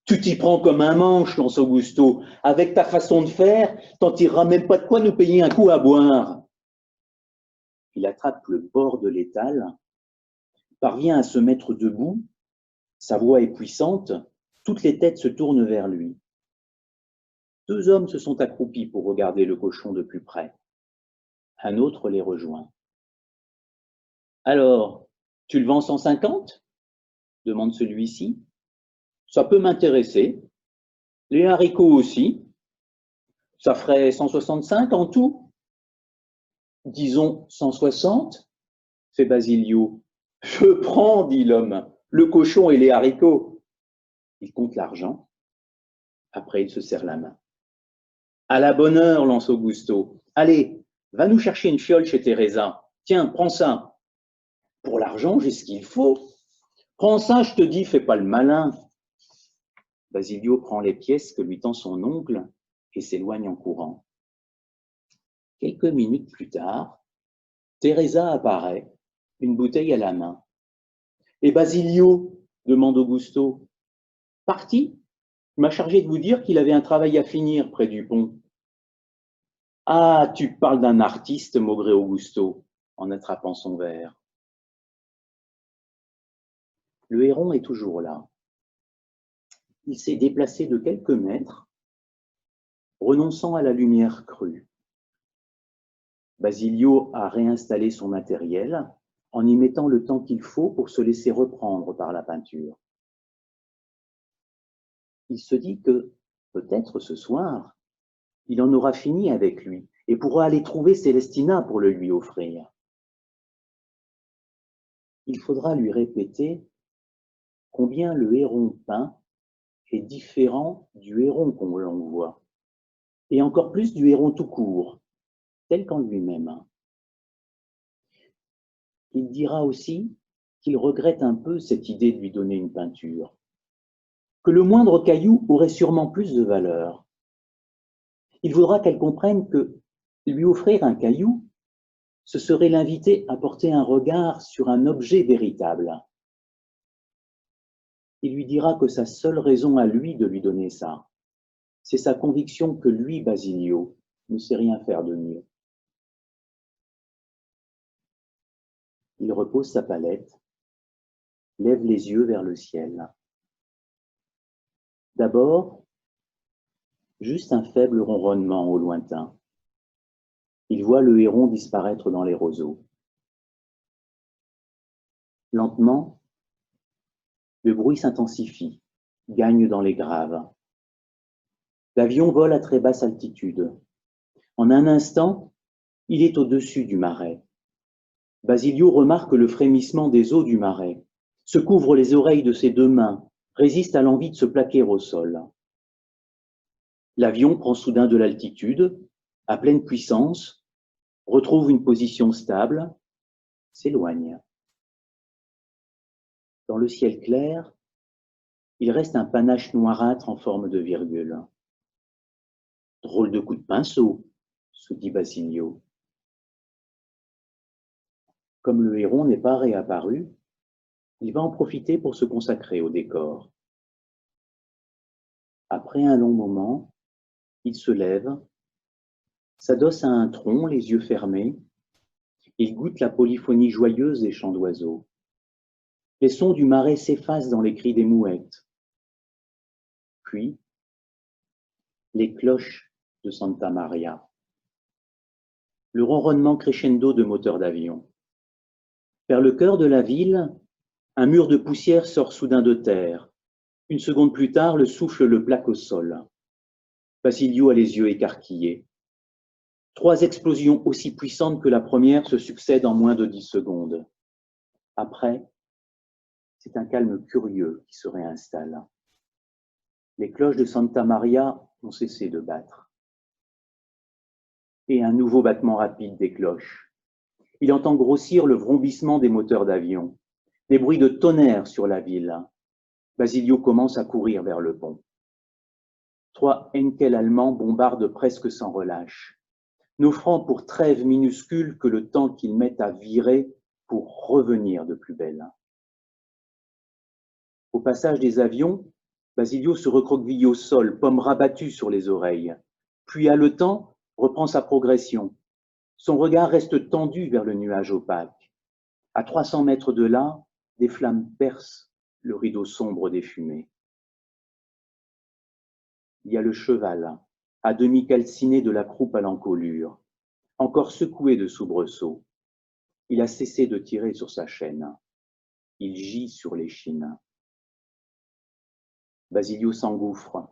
Tu t'y prends comme un manche, lance Augusto. Avec ta façon de faire, t'en tireras même pas de quoi nous payer un coup à boire. Il attrape le bord de l'étal, parvient à se mettre debout, sa voix est puissante, toutes les têtes se tournent vers lui. Deux hommes se sont accroupis pour regarder le cochon de plus près. Un autre les rejoint. « Alors, tu le vends 150 ?» demande celui-ci. « Ça peut m'intéresser. Les haricots aussi. Ça ferait 165 en tout. » « Disons 160, fait Basilio. « Je prends, dit l'homme, le cochon et les haricots. » Il compte l'argent. Après, il se serre la main. « À la bonne heure, lance Augusto. Allez, va nous chercher une fiole chez Teresa. Tiens, prends ça. Pour l'argent, j'ai ce qu'il faut. Prends ça, je te dis, fais pas le malin. » Basilio prend les pièces que lui tend son oncle et s'éloigne en courant. Quelques minutes plus tard, Teresa apparaît, une bouteille à la main. « Et Basilio ?» demande Augusto. « Parti. Il m'a chargé de vous dire qu'il avait un travail à finir près du pont. » « Ah, tu parles d'un artiste, » maugréait Augusto, en attrapant son verre. Le héron est toujours là. Il s'est déplacé de quelques mètres, renonçant à la lumière crue. Basilio a réinstallé son matériel en y mettant le temps qu'il faut pour se laisser reprendre par la peinture. Il se dit que, peut-être ce soir, il en aura fini avec lui et pourra aller trouver Célestina pour le lui offrir. Il faudra lui répéter combien le héron peint est différent du héron qu'on l'envoie, et encore plus du héron tout court, tel qu'en lui-même. Il dira aussi qu'il regrette un peu cette idée de lui donner une peinture, que le moindre caillou aurait sûrement plus de valeur. Il voudra qu'elle comprenne que lui offrir un caillou, ce serait l'inviter à porter un regard sur un objet véritable. Il lui dira que sa seule raison à lui de lui donner ça, c'est sa conviction que lui, Basilio, ne sait rien faire de mieux. Il repose sa palette, lève les yeux vers le ciel. D'abord, juste un faible ronronnement au lointain. Il voit le héron disparaître dans les roseaux. Lentement, le bruit s'intensifie, gagne dans les graves. L'avion vole à très basse altitude. En un instant, il est au-dessus du marais. Basilio remarque le frémissement des eaux du marais, se couvre les oreilles de ses deux mains, résiste à l'envie de se plaquer au sol. L'avion prend soudain de l'altitude, à pleine puissance, retrouve une position stable, s'éloigne. Dans le ciel clair, il reste un panache noirâtre en forme de virgule. Drôle de coup de pinceau, se dit Basilio. Comme le héron n'est pas réapparu, il va en profiter pour se consacrer au décor. Après un long moment, il se lève, s'adosse à un tronc, les yeux fermés. Il goûte la polyphonie joyeuse des chants d'oiseaux. Les sons du marais s'effacent dans les cris des mouettes. Puis, les cloches de Santa Maria, le ronronnement crescendo de moteurs d'avion. Vers le cœur de la ville, un mur de poussière sort soudain de terre. Une seconde plus tard, le souffle le plaque au sol. Basilio a les yeux écarquillés. 3 explosions aussi puissantes que la première se succèdent en moins de 10 secondes. Après, c'est un calme curieux qui se réinstalle. Les cloches de Santa Maria ont cessé de battre. Et un nouveau battement rapide des cloches. Il entend grossir le vrombissement des moteurs d'avion, des bruits de tonnerre sur la ville. Basilio commence à courir vers le pont. 3 Henkel allemands bombardent presque sans relâche, n'offrant pour trêve minuscule que le temps qu'ils mettent à virer pour revenir de plus belle. Au passage des avions, Basilio se recroqueville au sol, paume rabattue sur les oreilles, puis haletant, reprend sa progression. Son regard reste tendu vers le nuage opaque. À 300 mètres de là, des flammes percent le rideau sombre des fumées. Il y a le cheval, à demi calciné de la croupe à l'encolure, encore secoué de soubresauts. Il a cessé de tirer sur sa chaîne. Il gît sur l'échine. Basilio s'engouffre,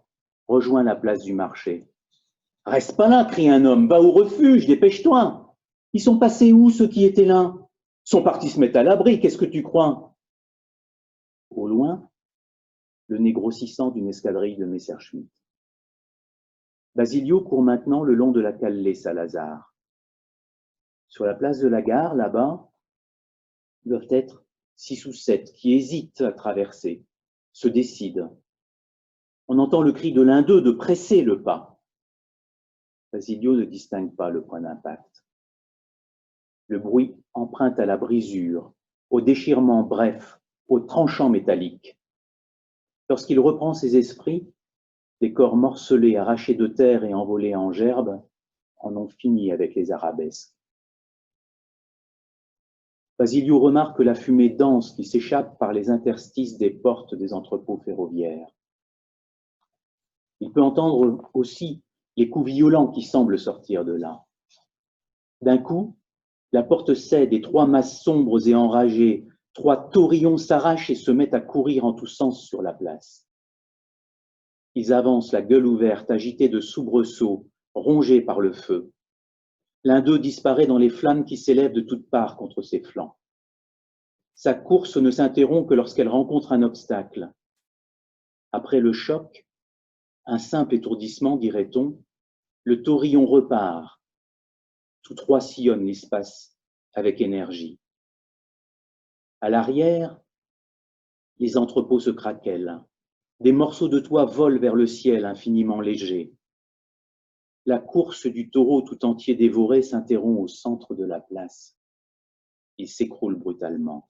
rejoint la place du marché. « Reste pas là, crie un homme, va au refuge, dépêche-toi. Ils sont passés où, ceux qui étaient là? Sont partis se mettre à l'abri, qu'est-ce que tu crois ?» Au loin, le nez grossissant d'une escadrille de Messerschmitt. Basilio court maintenant le long de la Calle Salazar. Sur la place de la gare, là-bas, doivent être 6 ou 7 qui hésitent à traverser, se décident. On entend le cri de l'un d'eux de presser le pas. Basilio ne distingue pas le point d'impact. Le bruit emprunte à la brisure, au déchirement bref, au tranchant métallique. Lorsqu'il reprend ses esprits, les corps morcelés, arrachés de terre et envolés en gerbes, en ont fini avec les arabesques. Basilio remarque la fumée dense qui s'échappe par les interstices des portes des entrepôts ferroviaires. Il peut entendre aussi les coups violents qui semblent sortir de là. D'un coup, la porte cède et 3 masses sombres et enragées, 3 taurillons s'arrachent et se mettent à courir en tous sens sur la place. Ils avancent la gueule ouverte, agités de soubresauts, rongés par le feu. L'un d'eux disparaît dans les flammes qui s'élèvent de toutes parts contre ses flancs. Sa course ne s'interrompt que lorsqu'elle rencontre un obstacle. Après le choc, un simple étourdissement, dirait-on, le taurillon repart. Tous 3 sillonnent l'espace avec énergie. À l'arrière, les entrepôts se craquellent. Des morceaux de toit volent vers le ciel infiniment léger. La course du taureau tout entier dévoré s'interrompt au centre de la place. Il s'écroule brutalement.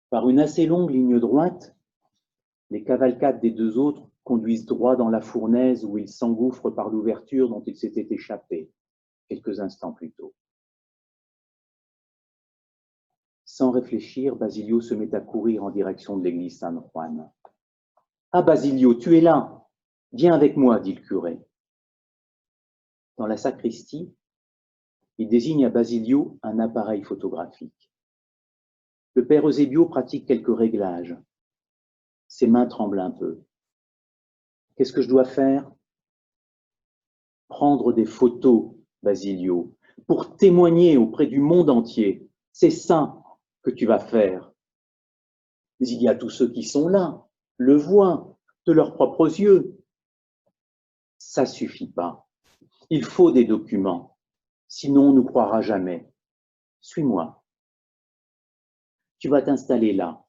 Par une assez longue ligne droite, les cavalcades des 2 autres conduisent droit dans la fournaise où ils s'engouffrent par l'ouverture dont ils s'étaient échappés quelques instants plus tôt. Sans réfléchir, Basilio se met à courir en direction de l'église San Juan. « Ah, Basilio, tu es là! Viens avec moi, dit le curé. » Dans la sacristie, il désigne à Basilio un appareil photographique. Le père Eusebio pratique quelques réglages. Ses mains tremblent un peu. « Qu'est-ce que je dois faire ?»« Prendre des photos, Basilio, pour témoigner auprès du monde entier. C'est ça que tu vas faire. Mais il y a tous ceux qui sont là, le voient, de leurs propres yeux. Ça suffit pas. Il faut des documents, sinon on ne nous croira jamais. Suis-moi. Tu vas t'installer là,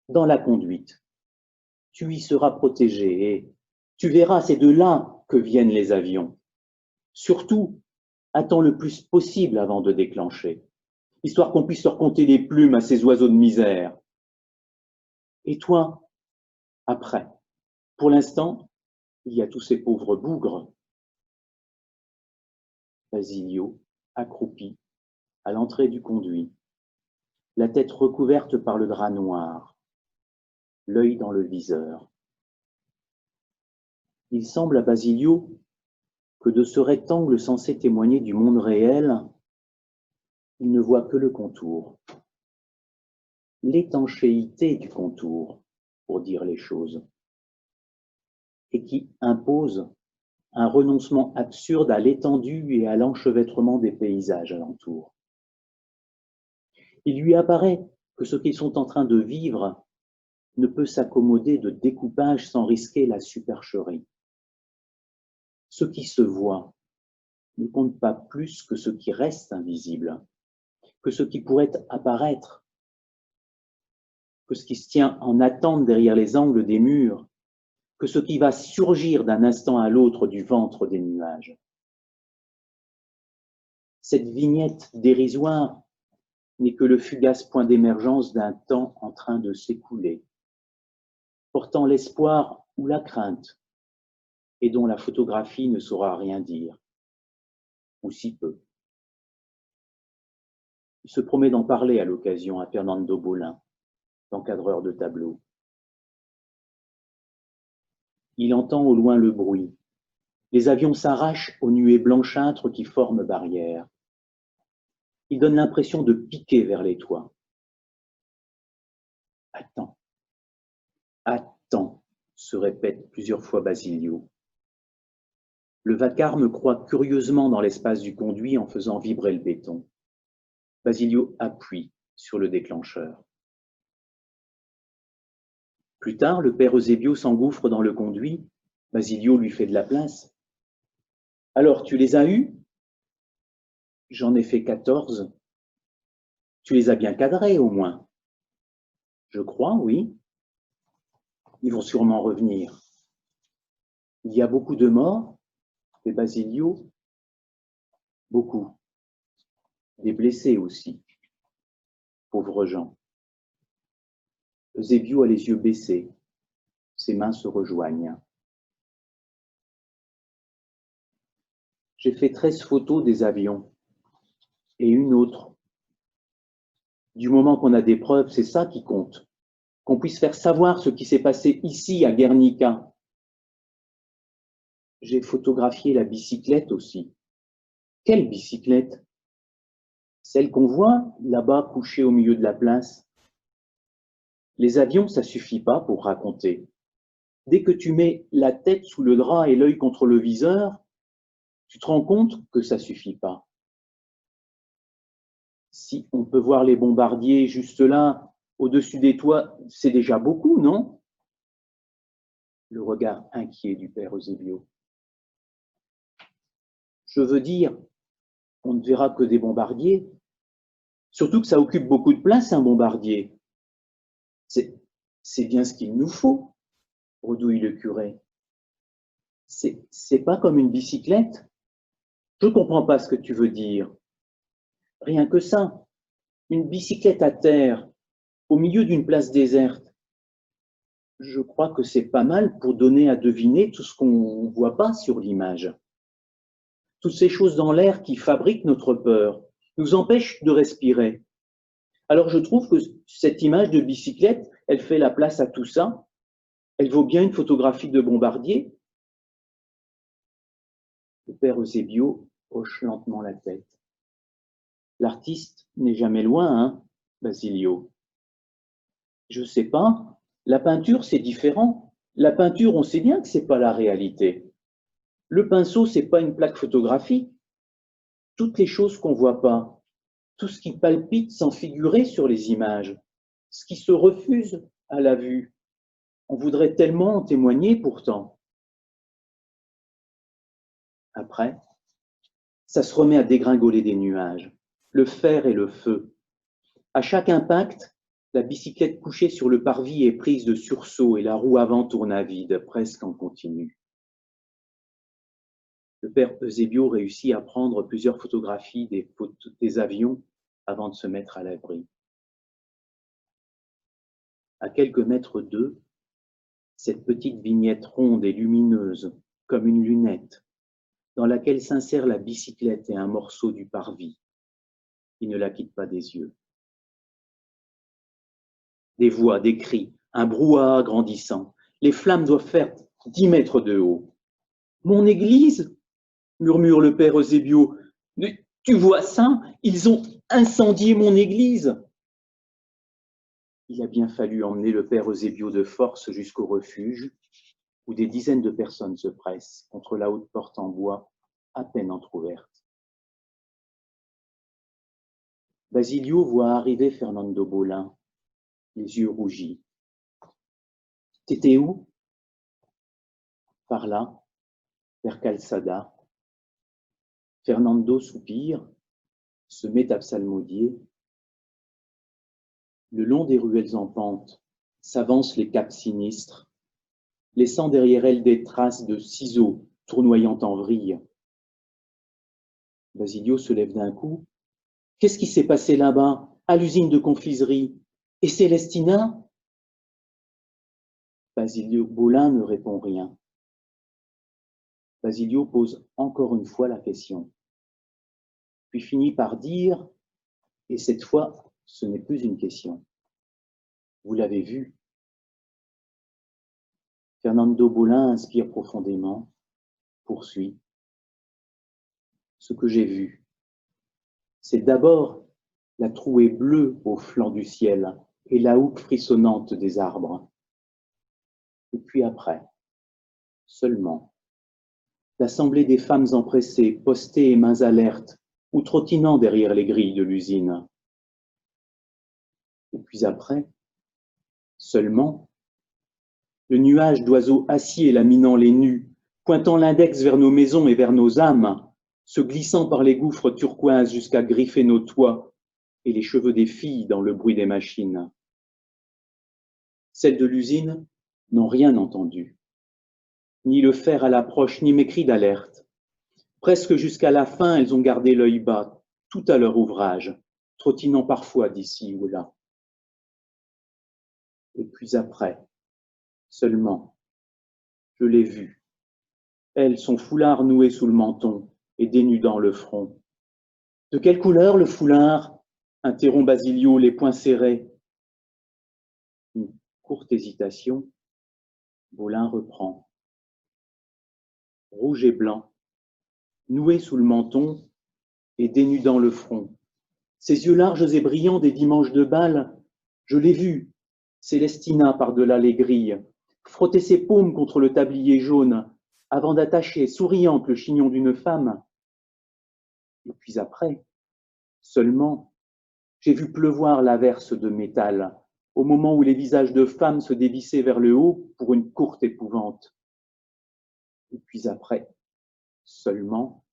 dans la conduite. Tu y seras protégé et tu verras, c'est de là que viennent les avions. Surtout, attends le plus possible avant de déclencher, histoire qu'on puisse leur compter les plumes à ces oiseaux de misère. Et toi, après, pour l'instant, il y a tous ces pauvres bougres. Basilio, accroupi, à l'entrée du conduit, la tête recouverte par le drap noir, l'œil dans le viseur. Il semble à Basilio que de ce rectangle censé témoigner du monde réel, il ne voit que le contour, l'étanchéité du contour, pour dire les choses, et qui impose un renoncement absurde à l'étendue et à l'enchevêtrement des paysages alentours. Il lui apparaît que ce qu'ils sont en train de vivre ne peut s'accommoder de découpage sans risquer la supercherie. Ce qui se voit ne compte pas plus que ce qui reste invisible, que ce qui pourrait apparaître, que ce qui se tient en attente derrière les angles des murs, que ce qui va surgir d'un instant à l'autre du ventre des nuages. Cette vignette dérisoire n'est que le fugace point d'émergence d'un temps en train de s'écouler, portant l'espoir ou la crainte, et dont la photographie ne saura rien dire, ou si peu. Il se promet d'en parler à l'occasion à Fernando Bolin, l'encadreur de tableau. Il entend au loin le bruit. Les avions s'arrachent aux nuées blanchâtres qui forment barrière. Il donne l'impression de piquer vers les toits. Attends, attends, se répète plusieurs fois Basilio. Le vacarme croît curieusement dans l'espace du conduit en faisant vibrer le béton. Basilio appuie sur le déclencheur. Plus tard, le père Eusebio s'engouffre dans le conduit. Basilio lui fait de la place. « Alors, tu les as eus ?»« J'en ai fait 14. »« Tu les as bien cadrés, au moins ?»« Je crois, oui. »« Ils vont sûrement revenir. »« Il y a beaucoup de morts, et Basilio, beaucoup. Des blessés aussi. Pauvres gens. » Eusebio a les yeux baissés. Ses mains se rejoignent. J'ai fait 13 photos des avions et une autre. Du moment qu'on a des preuves, c'est ça qui compte. Qu'on puisse faire savoir ce qui s'est passé ici à Guernica. J'ai photographié la bicyclette aussi. Quelle bicyclette? Celle qu'on voit là-bas couchée au milieu de la place. Les avions, ça suffit pas pour raconter. Dès que tu mets la tête sous le drap et l'œil contre le viseur, tu te rends compte que ça suffit pas. Si on peut voir les bombardiers juste là, au-dessus des toits, c'est déjà beaucoup, non? Le regard inquiet du père Eusebio. Je veux dire, on ne verra que des bombardiers. Surtout que ça occupe beaucoup de place, un bombardier. C'est bien ce qu'il nous faut, redouille le curé. C'est pas comme une bicyclette. Je ne comprends pas ce que tu veux dire. Rien que ça. Une bicyclette à terre, au milieu d'une place déserte. Je crois que c'est pas mal pour donner à deviner tout ce qu'on ne voit pas sur l'image. Toutes ces choses dans l'air qui fabriquent notre peur, nous empêchent de respirer. Alors je trouve que cette image de bicyclette, elle fait la place à tout ça. Elle vaut bien une photographie de bombardier. Le père Eusebio hoche lentement la tête. L'artiste n'est jamais loin, hein, Basilio. Je sais pas. La peinture, c'est différent. La peinture, on sait bien que c'est pas la réalité. Le pinceau, c'est pas une plaque photographique. Toutes les choses qu'on voit pas, tout ce qui palpite sans figurer sur les images, ce qui se refuse à la vue. On voudrait tellement en témoigner pourtant. Après, ça se remet à dégringoler des nuages, le fer et le feu. À chaque impact, la bicyclette couchée sur le parvis est prise de sursaut et la roue avant tourne à vide, presque en continu. Le père Eusebio réussit à prendre plusieurs photographies des avions avant de se mettre à l'abri. À quelques mètres d'eux, cette petite vignette ronde et lumineuse, comme une lunette, dans laquelle s'insèrent la bicyclette et un morceau du parvis. Il ne la quitte pas des yeux. Des voix, des cris, un brouhaha grandissant. Les flammes doivent faire 10 mètres de haut. Mon église, murmure le père Eusébio. Tu vois ça? Ils ont incendié mon église. Il a bien fallu emmener le père Eusébio de force jusqu'au refuge, où des dizaines de personnes se pressent contre la haute porte en bois, à peine entr'ouverte. Basilio voit arriver Fernando Bolin, les yeux rougis. « T'étais où ?»« Par là, vers Calçada. » Fernando soupire, se met à psalmodier. Le long des ruelles en pente s'avancent les capes sinistres, laissant derrière elles des traces de ciseaux tournoyant en vrille. Basilio se lève d'un coup. « Qu'est-ce qui s'est passé là-bas, à l'usine de confiserie? Et Célestina ?» Basilio Bolin ne répond rien. Basilio pose encore une fois la question, puis finit par dire, et cette fois, ce n'est plus une question. « Vous l'avez vu ?» Fernando Bolin inspire profondément, poursuit. « Ce que j'ai vu, c'est d'abord la trouée bleue au flanc du ciel et la houppe frissonnante des arbres. Et puis après, seulement, l'assemblée des femmes empressées, postées et mains alertes, ou trottinant derrière les grilles de l'usine. Et puis après, seulement, le nuage d'oiseaux aciers laminant les nus, pointant l'index vers nos maisons et vers nos âmes, se glissant par les gouffres turquoises jusqu'à griffer nos toits, et les cheveux des filles dans le bruit des machines. Celles de l'usine n'ont rien entendu, ni le fer à l'approche, ni mes cris d'alerte. Presque jusqu'à la fin, elles ont gardé l'œil bas, tout à leur ouvrage, trottinant parfois d'ici ou là. Et puis après, seulement, je l'ai vue, elle, son foulard noué sous le menton et dénudant le front. « De quelle couleur le foulard ?» interrompt Basilio, les poings serrés. Une courte hésitation, Bolin reprend. « Rouge et blanc, noué sous le menton et dénudant le front. Ses yeux larges et brillants des dimanches de bal, je l'ai vue, Célestina par-delà les grilles, frotter ses paumes contre le tablier jaune, avant d'attacher, souriante, le chignon d'une femme. Et puis après, seulement, j'ai vu pleuvoir l'averse de métal, au moment où les visages de femmes se dévissaient vers le haut pour une courte épouvante. Et puis après, seulement,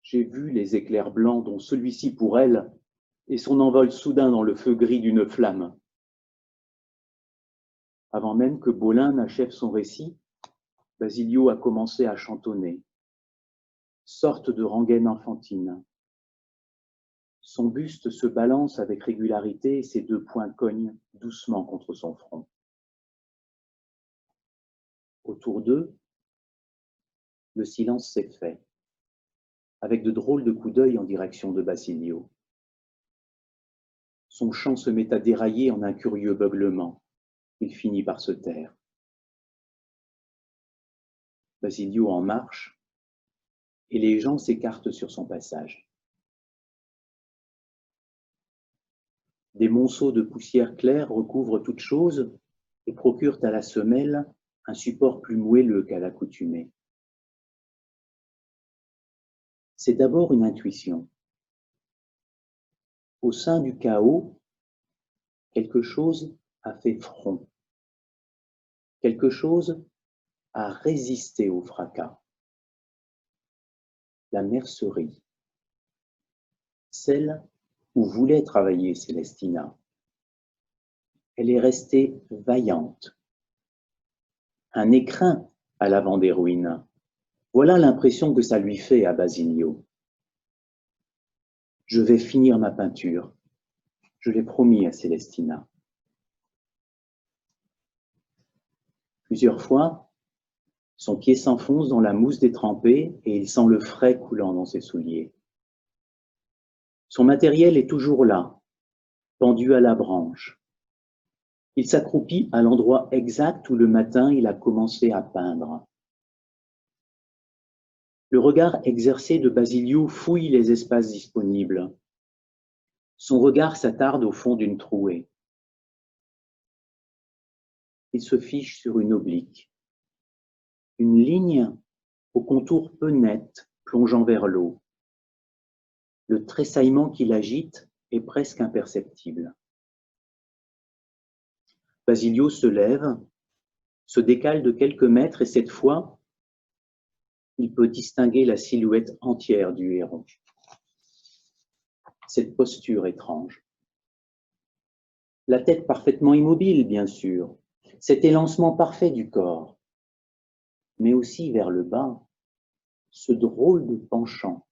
j'ai vu les éclairs blancs dont celui-ci pour elle et son envol soudain dans le feu gris d'une flamme. » Avant même que Bolin n'achève son récit, Basilio a commencé à chantonner, sorte de rengaine enfantine. Son buste se balance avec régularité et ses deux poings cognent doucement contre son front. Autour d'eux, le silence s'est fait, avec de drôles de coups d'œil en direction de Basilio. Son chant se met à dérailler en un curieux beuglement. Il finit par se taire. Basilio en marche, et les gens s'écartent sur son passage. Des monceaux de poussière claire recouvrent toute chose et procurent à la semelle un support plus moelleux qu'à l'accoutumée. C'est d'abord une intuition. Au sein du chaos, quelque chose a fait front. Quelque chose a résisté au fracas. La mercerie, celle où voulait travailler Célestina. Elle est restée vaillante. Un écrin à l'avant des ruines. Voilà l'impression que ça lui fait à Basilio. Je vais finir ma peinture. Je l'ai promis à Célestina. Plusieurs fois, son pied s'enfonce dans la mousse détrempée et il sent le frais coulant dans ses souliers. Son matériel est toujours là, pendu à la branche. Il s'accroupit à l'endroit exact où le matin il a commencé à peindre. Le regard exercé de Basilio fouille les espaces disponibles. Son regard s'attarde au fond d'une trouée. Il se fiche sur une oblique. Une ligne au contour peu net plongeant vers l'eau. Le tressaillement qui l'agite est presque imperceptible. Basilio se lève, se décale de quelques mètres et cette fois, il peut distinguer la silhouette entière du héron. Cette posture étrange. La tête parfaitement immobile, bien sûr, cet élancement parfait du corps, mais aussi vers le bas, ce drôle de penchant,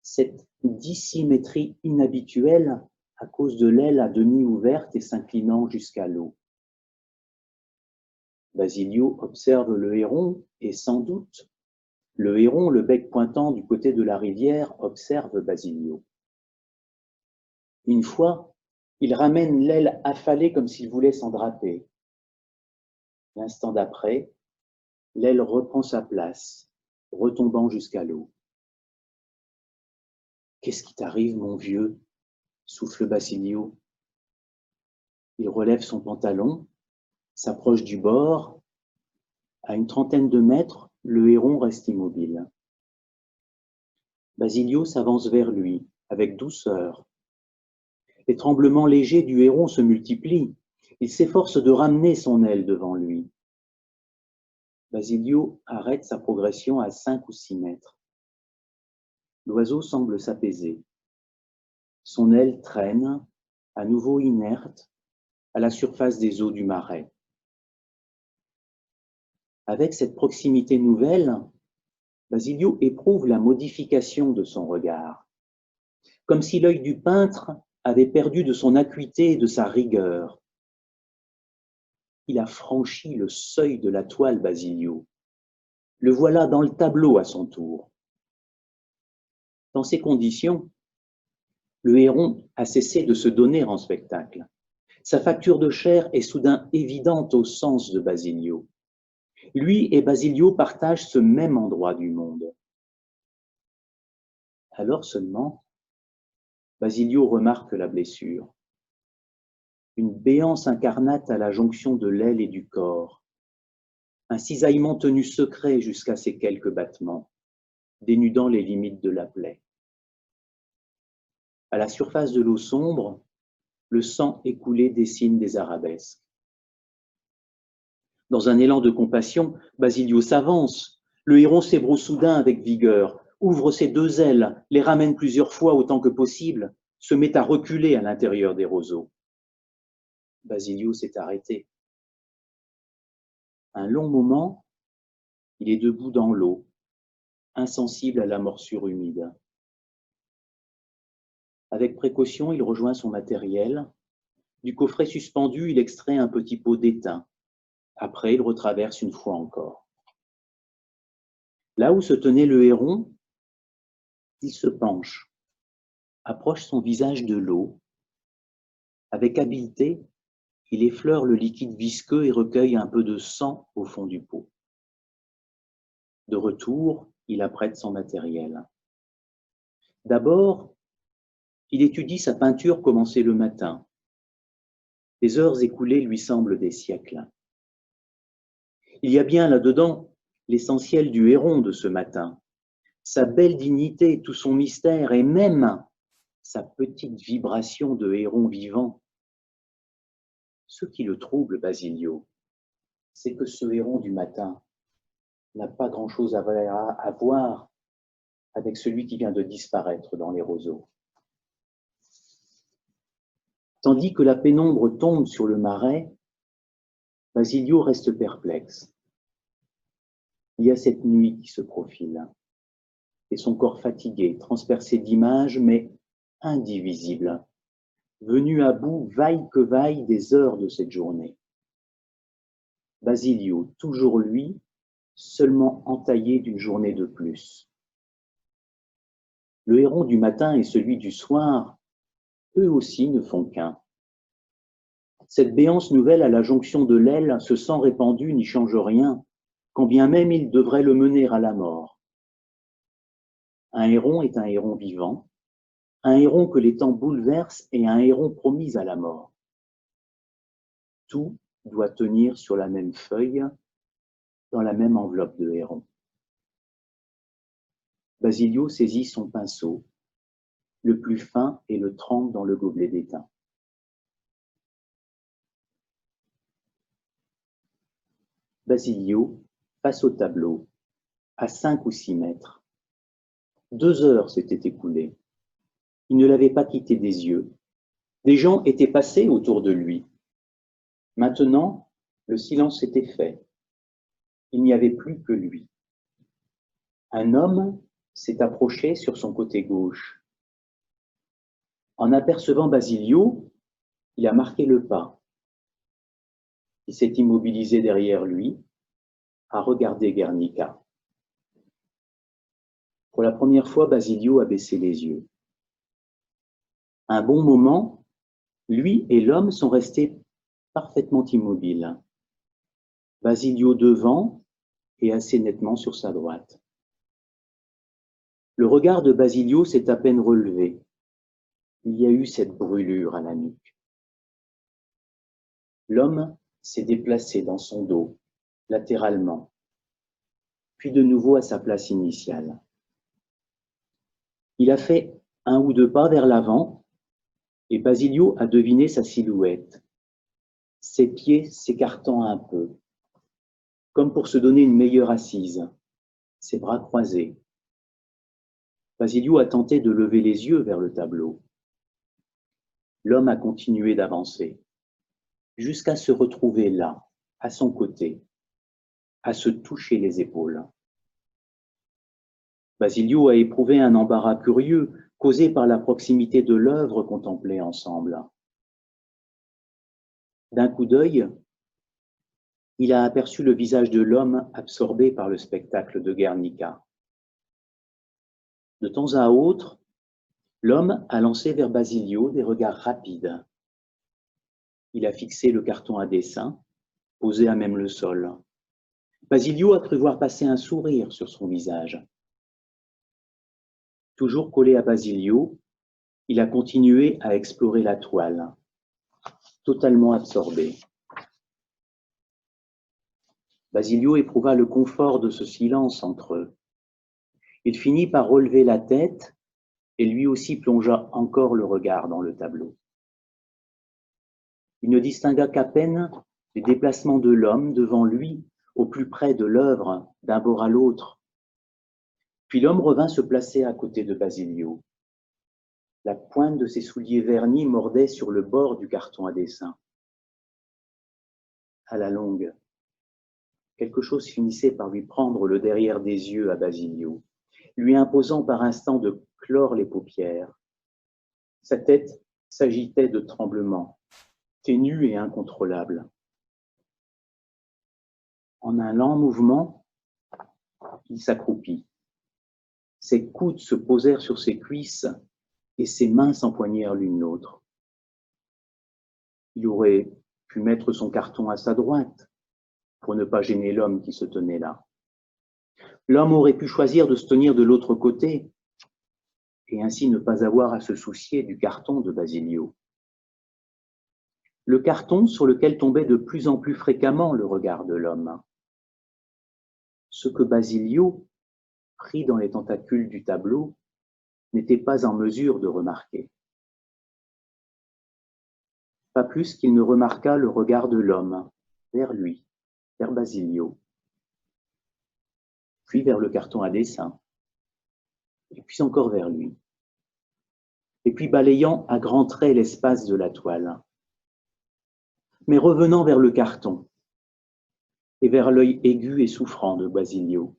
cette dissymétrie inhabituelle à cause de l'aile à demi ouverte et s'inclinant jusqu'à l'eau. Basilio observe le héron et sans doute, le héron, le bec pointant du côté de la rivière, observe Basilio. Une fois, il ramène l'aile affalée comme s'il voulait s'en draper. L'instant d'après, l'aile reprend sa place, retombant jusqu'à l'eau. « Qu'est-ce qui t'arrive, mon vieux ?» souffle Basilio. Il relève son pantalon, s'approche du bord. À une trentaine de mètres, le héron reste immobile. Basilio s'avance vers lui, avec douceur. Les tremblements légers du héron se multiplient. Il s'efforce de ramener son aile devant lui. Basilio arrête sa progression à 5 ou 6 mètres. L'oiseau semble s'apaiser. Son aile traîne, à nouveau inerte, à la surface des eaux du marais. Avec cette proximité nouvelle, Basilio éprouve la modification de son regard, comme si l'œil du peintre avait perdu de son acuité et de sa rigueur. Il a franchi le seuil de la toile, Basilio. Le voilà dans le tableau à son tour. Dans ces conditions, le héron a cessé de se donner en spectacle. Sa facture de chair est soudain évidente au sens de Basilio. Lui et Basilio partagent ce même endroit du monde. Alors seulement, Basilio remarque la blessure. Une béance incarnate à la jonction de l'aile et du corps. Un cisaillement tenu secret jusqu'à ces quelques battements, dénudant les limites de la plaie. À la surface de l'eau sombre, le sang écoulé dessine des arabesques. Dans un élan de compassion, Basilio s'avance. Le héron s'ébroue soudain avec vigueur, ouvre ses deux ailes, les ramène plusieurs fois autant que possible, se met à reculer à l'intérieur des roseaux. Basilio s'est arrêté. Un long moment, il est debout dans l'eau, insensible à la morsure humide. Avec précaution, il rejoint son matériel. Du coffret suspendu, il extrait un petit pot d'étain. Après, il retraverse une fois encore. Là où se tenait le héron, il se penche, approche son visage de l'eau. Avec habileté, il effleure le liquide visqueux et recueille un peu de sang au fond du pot. De retour, il apprête son matériel. D'abord, il étudie sa peinture commencée le matin. Les heures écoulées lui semblent des siècles. Il y a bien là-dedans l'essentiel du héron de ce matin, sa belle dignité, tout son mystère et même sa petite vibration de héron vivant. Ce qui le trouble, Basilio, c'est que ce héron du matin n'a pas grand-chose à voir avec celui qui vient de disparaître dans les roseaux. Tandis que la pénombre tombe sur le marais, Basilio reste perplexe. Il y a cette nuit qui se profile, et son corps fatigué, transpercé d'images, mais indivisible, venu à bout vaille que vaille des heures de cette journée. Basilio, toujours lui, seulement entaillé d'une journée de plus. Le héron du matin et celui du soir, eux aussi ne font qu'un. Cette béance nouvelle à la jonction de l'aile, ce sang répandu n'y change rien, quand bien même il devrait le mener à la mort. Un héron est un héron vivant, un héron que les temps bouleversent et un héron promis à la mort. Tout doit tenir sur la même feuille, dans la même enveloppe de héron. Basilio saisit son pinceau, le plus fin, et le trempe dans le gobelet d'étain. Basilio, face au tableau, à 5 ou 6 mètres. 2 heures s'étaient écoulées. Il ne l'avait pas quitté des yeux. Des gens étaient passés autour de lui. Maintenant, le silence était fait. Il n'y avait plus que lui. Un homme s'est approché sur son côté gauche. En apercevant Basilio, il a marqué le pas. Il s'est immobilisé derrière lui, à regarder Guernica. Pour la première fois, Basilio a baissé les yeux. Un bon moment, lui et l'homme sont restés parfaitement immobiles. Basilio devant et assez nettement sur sa droite. Le regard de Basilio s'est à peine relevé. Il y a eu cette brûlure à la nuque. L'homme s'est déplacé dans son dos, latéralement, puis de nouveau à sa place initiale. Il a fait 1 ou 2 pas vers l'avant, et Basilio a deviné sa silhouette, ses pieds s'écartant un peu, comme pour se donner une meilleure assise, ses bras croisés. Basilio a tenté de lever les yeux vers le tableau. L'homme a continué d'avancer, jusqu'à se retrouver là, à son côté, à se toucher les épaules. Basilio a éprouvé un embarras curieux, causé par la proximité de l'œuvre contemplée ensemble. D'un coup d'œil, il a aperçu le visage de l'homme absorbé par le spectacle de Guernica. De temps à autre, l'homme a lancé vers Basilio des regards rapides. Il a fixé le carton à dessin, posé à même le sol. Basilio a cru voir passer un sourire sur son visage. Toujours collé à Basilio, il a continué à explorer la toile, totalement absorbé. Basilio éprouva le confort de ce silence entre eux. Il finit par relever la tête et lui aussi plongea encore le regard dans le tableau. Il ne distingua qu'à peine les déplacements de l'homme devant lui, au plus près de l'œuvre, d'un bord à l'autre. Puis l'homme revint se placer à côté de Basilio. La pointe de ses souliers vernis mordait sur le bord du carton à dessin. À la longue, quelque chose finissait par lui prendre le derrière des yeux à Basilio, lui imposant par instants de clore les paupières. Sa tête s'agitait de tremblements, ténue et incontrôlable. En un lent mouvement, il s'accroupit. Ses coudes se posèrent sur ses cuisses et ses mains s'empoignèrent l'une l'autre. Il aurait pu mettre son carton à sa droite pour ne pas gêner l'homme qui se tenait là. L'homme aurait pu choisir de se tenir de l'autre côté et ainsi ne pas avoir à se soucier du carton de Basilio. Le carton sur lequel tombait de plus en plus fréquemment le regard de l'homme. Ce que Basilio, pris dans les tentacules du tableau, n'était pas en mesure de remarquer. Pas plus qu'il ne remarqua le regard de l'homme, vers lui, vers Basilio, puis vers le carton à dessin, et puis encore vers lui, et puis balayant à grands traits l'espace de la toile, mais revenant vers le carton, et vers l'œil aigu et souffrant de Basilio.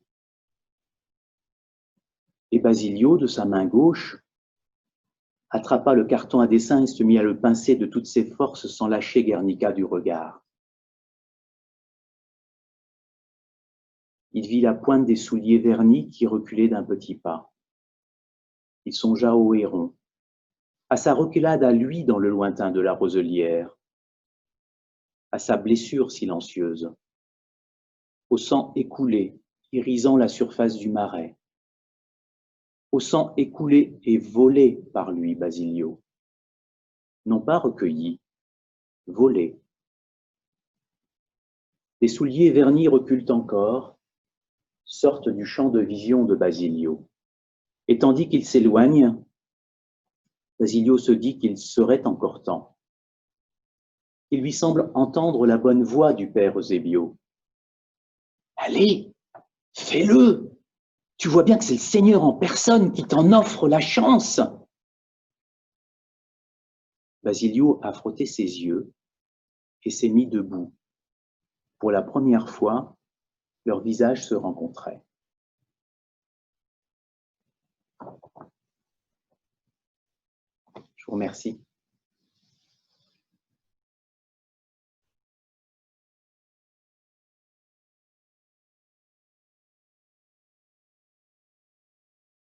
Et Basilio, de sa main gauche, attrapa le carton à dessin et se mit à le pincer de toutes ses forces sans lâcher Guernica du regard. Il vit la pointe des souliers vernis qui reculaient d'un petit pas. Il songea au héron, à sa reculade à lui dans le lointain de la roselière, à sa blessure silencieuse, au sang écoulé, irisant la surface du marais. au sang écoulé et volé par lui, Basilio. Non pas recueilli, volé. Les souliers vernis reculent encore, sortent du champ de vision de Basilio. Et tandis qu'il s'éloigne, Basilio se dit qu'il serait encore temps. Il lui semble entendre la bonne voix du père Eusebio. « Allez, fais-le! Tu vois bien que c'est le Seigneur en personne qui t'en offre la chance. » Basilio a frotté ses yeux et s'est mis debout. Pour la première fois, leurs visages se rencontraient. Je vous remercie.